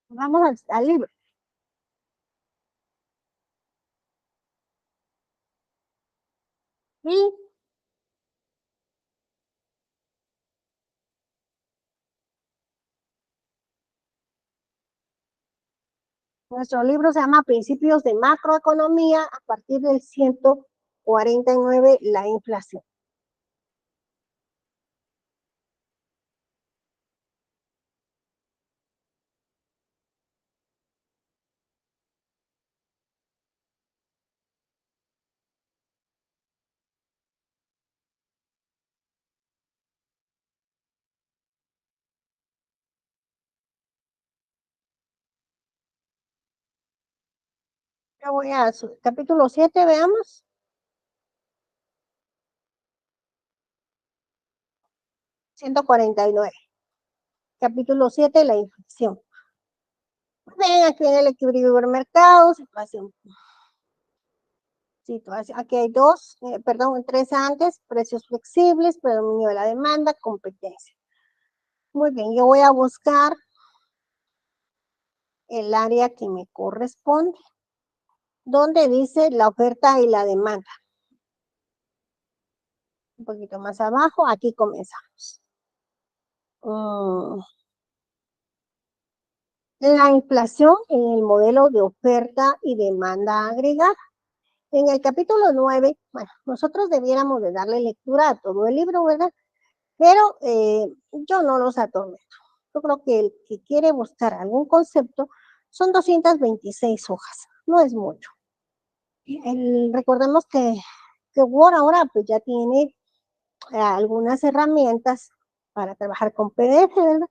S1: Vamos al libro. Y nuestro libro se llama Principios de Macroeconomía a partir del 149, la inflación. Yo voy a capítulo 7, veamos. 149. Capítulo 7, la inflación. Ven aquí en el equilibrio del mercado, situación, aquí hay tres antes, precios flexibles, predominio de la demanda, competencia. Muy bien, yo voy a buscar el área que me corresponde, donde dice la oferta y la demanda. Un poquito más abajo, aquí comenzamos. La inflación en el modelo de oferta y demanda agregada. En el capítulo 9, bueno, nosotros debiéramos de darle lectura a todo el libro, ¿verdad? Pero yo no los atormento. Yo creo que el que quiere buscar algún concepto son 226 hojas, no es mucho. Recordemos que Word ahora pues ya tiene algunas herramientas para trabajar con PDF, ¿verdad?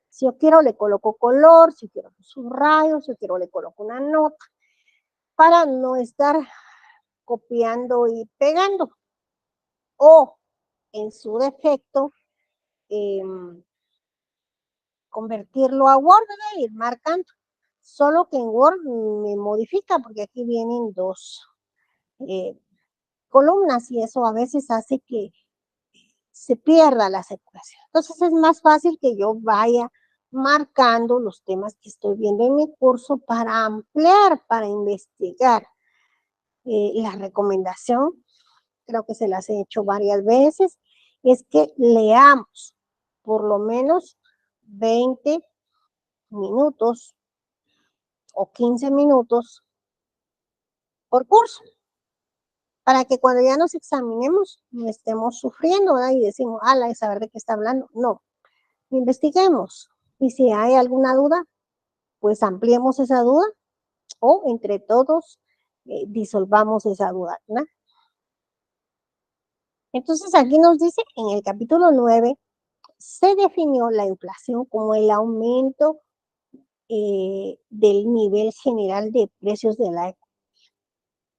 S1: Si yo quiero le coloco color, si quiero subrayo, si quiero le coloco una nota, para no estar copiando y pegando. O en su defecto, convertirlo a Word, ¿verdad? Y ir marcando. Solo que en Word me modifica porque aquí vienen dos columnas y eso a veces hace que se pierda la secuencia. Entonces es más fácil que yo vaya marcando los temas que estoy viendo en mi curso para ampliar, para investigar. La recomendación, creo que se las he hecho varias veces, es que leamos por lo menos 20 minutos o 15 minutos por curso, para que cuando ya nos examinemos no estemos sufriendo, ¿verdad? Y decimos, ala, de saber de qué está hablando. No, investiguemos. Y si hay alguna duda, pues ampliemos esa duda o entre todos disolvamos esa duda, ¿no? Entonces aquí nos dice en el capítulo 9, se definió la inflación como el aumento del nivel general de precios de la economía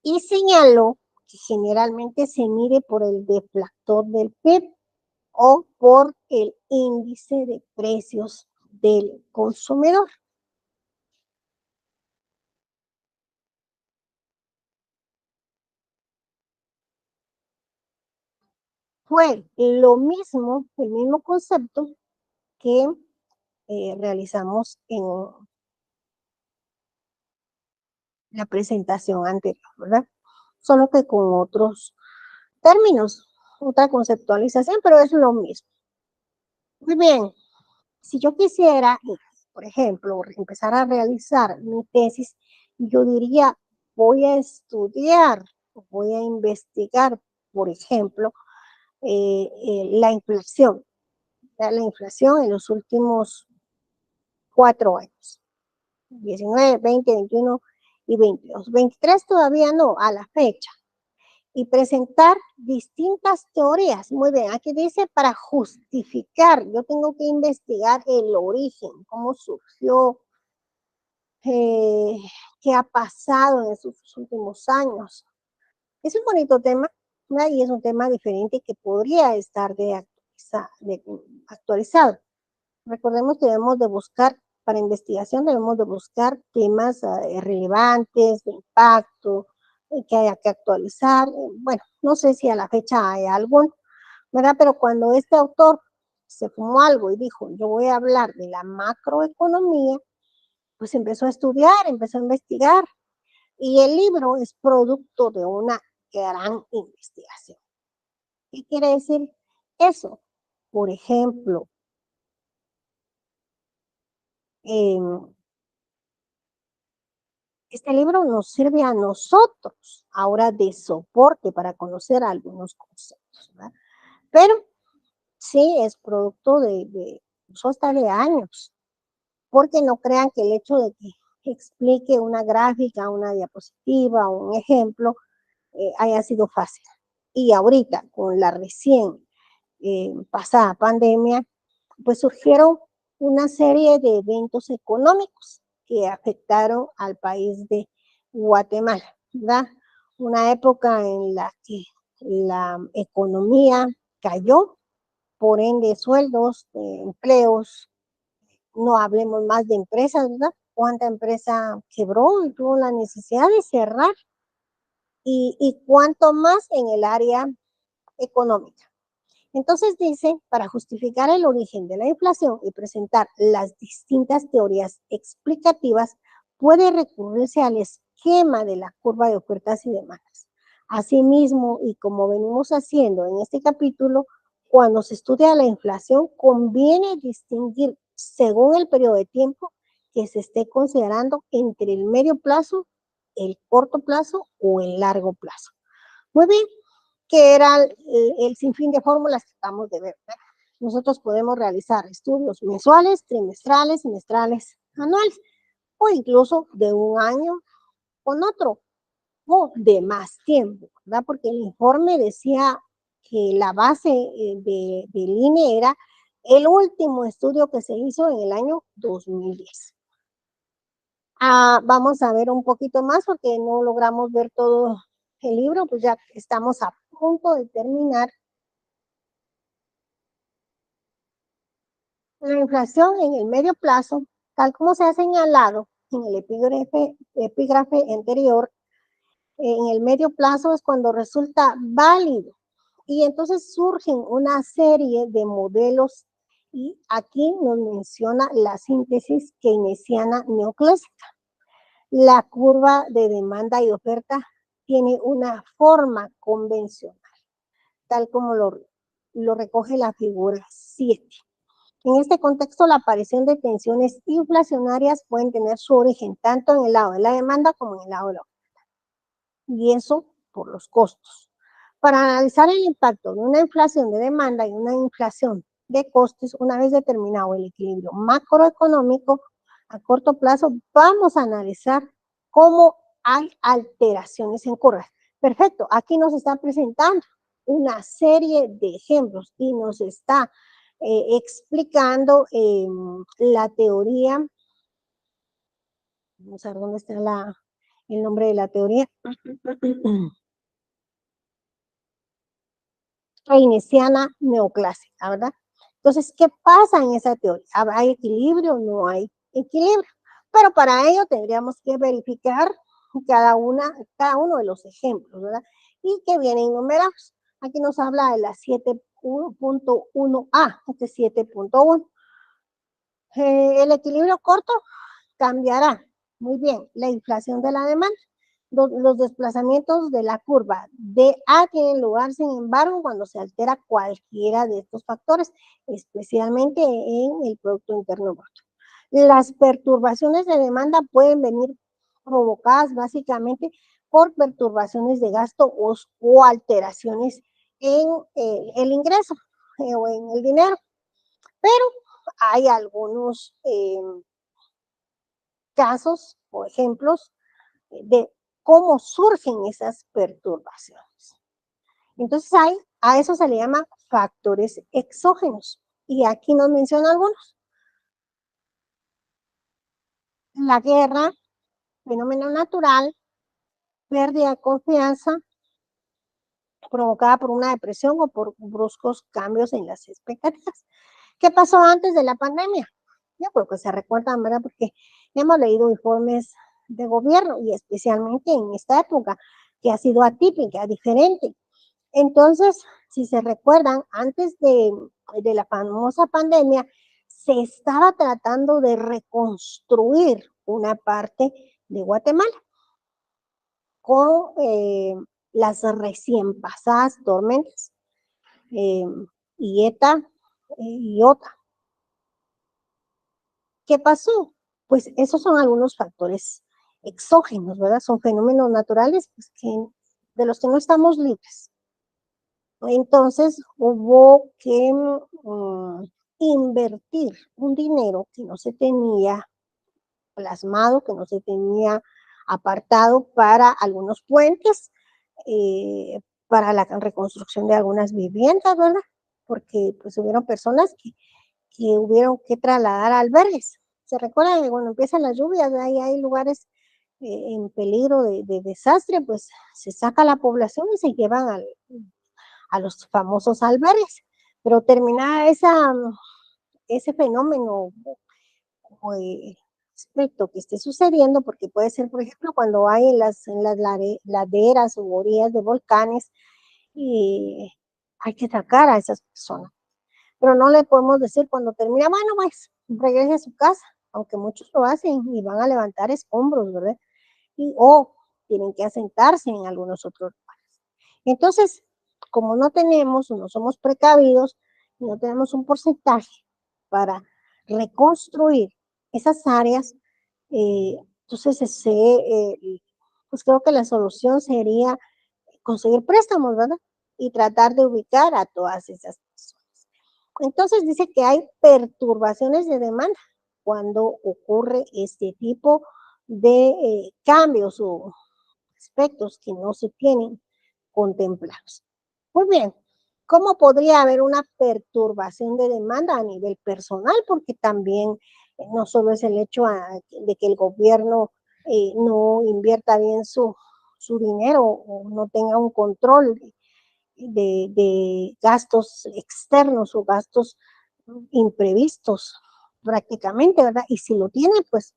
S1: y señaló que generalmente se mide por el deflactor del PIB o por el índice de precios del consumidor. Fue lo mismo, el mismo concepto que realizamos en la presentación anterior, ¿verdad? Solo que con otros términos, otra conceptualización, pero es lo mismo. Muy bien, si yo quisiera, por ejemplo, empezar a realizar mi tesis, yo diría, voy a estudiar, voy a investigar, por ejemplo, la inflación, la inflación en los últimos 4 años, 19, 20, 21 y 22. 23 todavía no, a la fecha. Y presentar distintas teorías. Muy bien, aquí dice para justificar, yo tengo que investigar el origen, cómo surgió, eh, qué ha pasado en estos últimos años. Es un bonito tema, ¿no? Y es un tema diferente que podría estar actualizado. Recordemos que debemos de buscar, para investigación debemos de buscar temas relevantes, de impacto, que haya que actualizar. Bueno, no sé si a la fecha hay algún, ¿verdad? Pero cuando este autor se fumó algo y dijo, yo voy a hablar de la macroeconomía, pues empezó a estudiar, empezó a investigar. Y el libro es producto de una gran investigación. ¿Qué quiere decir eso? Por ejemplo, eh, este libro nos sirve a nosotros ahora de soporte para conocer algunos conceptos, ¿verdad? Pero sí es producto de hasta de años, porque no crean que el hecho de que explique una gráfica, una diapositiva, un ejemplo, haya sido fácil. Y ahorita, con la recién pasada pandemia, pues surgieron una serie de eventos económicos que afectaron al país Guatemala, ¿verdad? Una época en la que la economía cayó, por ende sueldos, empleos, no hablemos más de empresas, ¿verdad? ¿Cuánta empresa quebró y tuvo la necesidad de cerrar? Y cuánto más en el área económica. Entonces dice, para justificar el origen de la inflación y presentar las distintas teorías explicativas, puede recurrirse al esquema de la curva de ofertas y demandas. Asimismo, y como venimos haciendo en este capítulo, cuando se estudia la inflación, conviene distinguir según el periodo de tiempo que se esté considerando entre el medio plazo, el corto plazo o el largo plazo. Muy bien, que era el sinfín de fórmulas que acabamos de ver. Nosotros podemos realizar estudios mensuales, trimestrales, semestrales, anuales, o incluso de un año con otro, o de más tiempo, ¿verdad? Porque el informe decía que la base del INE era el último estudio que se hizo en el año 2010. Vamos a ver un poquito más porque no logramos ver todo el libro, pues ya estamos a punto de terminar. La inflación en el medio plazo, tal como se ha señalado en el epígrafe anterior, en el medio plazo es cuando resulta válido y entonces surgen una serie de modelos y aquí nos menciona la síntesis keynesiana neoclásica. La curva de demanda y oferta tiene una forma convencional, tal como lo recoge la figura 7. En este contexto, la aparición de tensiones inflacionarias pueden tener su origen tanto en el lado de la demanda como en el lado de la oferta. Y eso por los costos. Para analizar el impacto de una inflación de demanda y una inflación de costes, una vez determinado el equilibrio macroeconómico a corto plazo, vamos a analizar cómo hay alteraciones en curvas. Perfecto, aquí nos está presentando una serie de ejemplos y nos está explicando la teoría, vamos a ver dónde está el nombre de la teoría, keynesiana neoclásica, ¿verdad? Entonces, ¿qué pasa en esa teoría? ¿Hay equilibrio o no hay equilibrio? Pero para ello tendríamos que verificar cada uno de los ejemplos, ¿verdad? Y que vienen enumerados. Aquí nos habla de la 7.1a, este 7.1. El equilibrio corto cambiará. Muy bien, la inflación de la demanda. Los desplazamientos de la curva de A tienen lugar, sin embargo, cuando se altera cualquiera de estos factores, especialmente en el Producto Interno Bruto. Las perturbaciones de demanda pueden venir provocadas básicamente por perturbaciones de gasto o alteraciones en el ingreso o en el dinero, pero hay algunos casos o ejemplos de cómo surgen esas perturbaciones. Entonces a eso se le llama factores exógenos. Y aquí nos menciona algunos. La guerra, fenómeno natural, pérdida de confianza provocada por una depresión o por bruscos cambios en las expectativas. ¿Qué pasó antes de la pandemia? Yo creo que se recuerdan, ¿verdad? Porque hemos leído informes de gobierno y especialmente en esta época que ha sido atípica, diferente. Entonces, si se recuerdan, antes de la famosa pandemia, se estaba tratando de reconstruir una parte de Guatemala con las recién pasadas tormentas, eh, Ieta y Ota. ¿Qué pasó? Pues esos son algunos factores exógenos, ¿verdad? Son fenómenos naturales pues, de los que no estamos libres. Entonces hubo que invertir un dinero que no se tenía plasmado, que no se tenía apartado para algunos puentes, para la reconstrucción de algunas viviendas, ¿verdad? Porque pues hubieron personas que hubieron que trasladar a albergues. Se recuerda que cuando empiezan las lluvias, ahí hay lugares en peligro de desastre, pues se saca la población y se llevan a los famosos albergues. Pero termina ese fenómeno o aspecto que esté sucediendo, porque puede ser, por ejemplo, cuando hay en las laderas o orillas de volcanes, y hay que sacar a esas personas. Pero no le podemos decir cuando termina, bueno, pues regrese a su casa, aunque muchos lo hacen y van a levantar escombros, ¿verdad? O tienen que asentarse en algunos otros lugares. Entonces, como no tenemos o no somos precavidos, no tenemos un porcentaje para reconstruir esas áreas, entonces pues creo que la solución sería conseguir préstamos, ¿verdad? Y tratar de ubicar a todas esas personas. Entonces dice que hay perturbaciones de demanda cuando ocurre este tipo de cambios o aspectos que no se tienen contemplados. Muy bien, ¿cómo podría haber una perturbación de demanda a nivel personal? Porque también no solo es el hecho de que el gobierno no invierta bien su dinero o no tenga un control de gastos externos o gastos imprevistos prácticamente, ¿verdad? Y si lo tiene, pues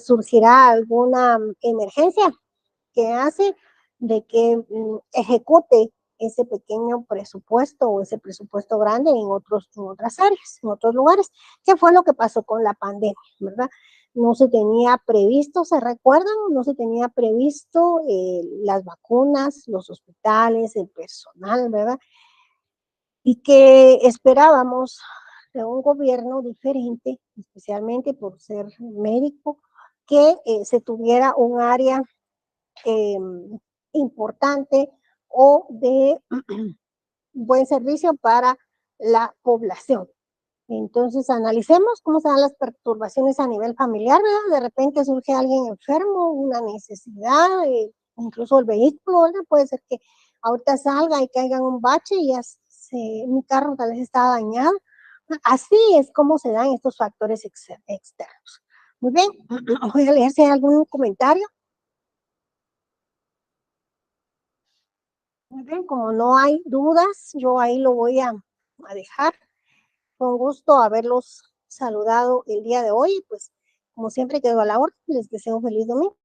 S1: surgirá alguna emergencia que hace de que ejecute ese pequeño presupuesto o ese presupuesto grande en otras áreas, en otros lugares, que fue lo que pasó con la pandemia, ¿verdad? No se tenía previsto, ¿se recuerdan? No se tenía previsto las vacunas, los hospitales, el personal, ¿verdad? Y que esperábamos de un gobierno diferente, especialmente por ser médico, que se tuviera un área eh, importante o de buen servicio para la población. Entonces, analicemos cómo se dan las perturbaciones a nivel familiar, ¿verdad? De repente surge alguien enfermo, una necesidad, incluso el vehículo, ¿verdad? Puede ser que ahorita salga y caiga en un bache y ya mi carro tal vez está dañado. Así es como se dan estos factores externos. Muy bien, voy a leer si hay algún comentario. Muy bien, como no hay dudas, yo ahí lo voy a dejar. Fue un gusto haberlos saludado el día de hoy. Pues, como siempre, quedo a la orden. Les deseo un feliz domingo.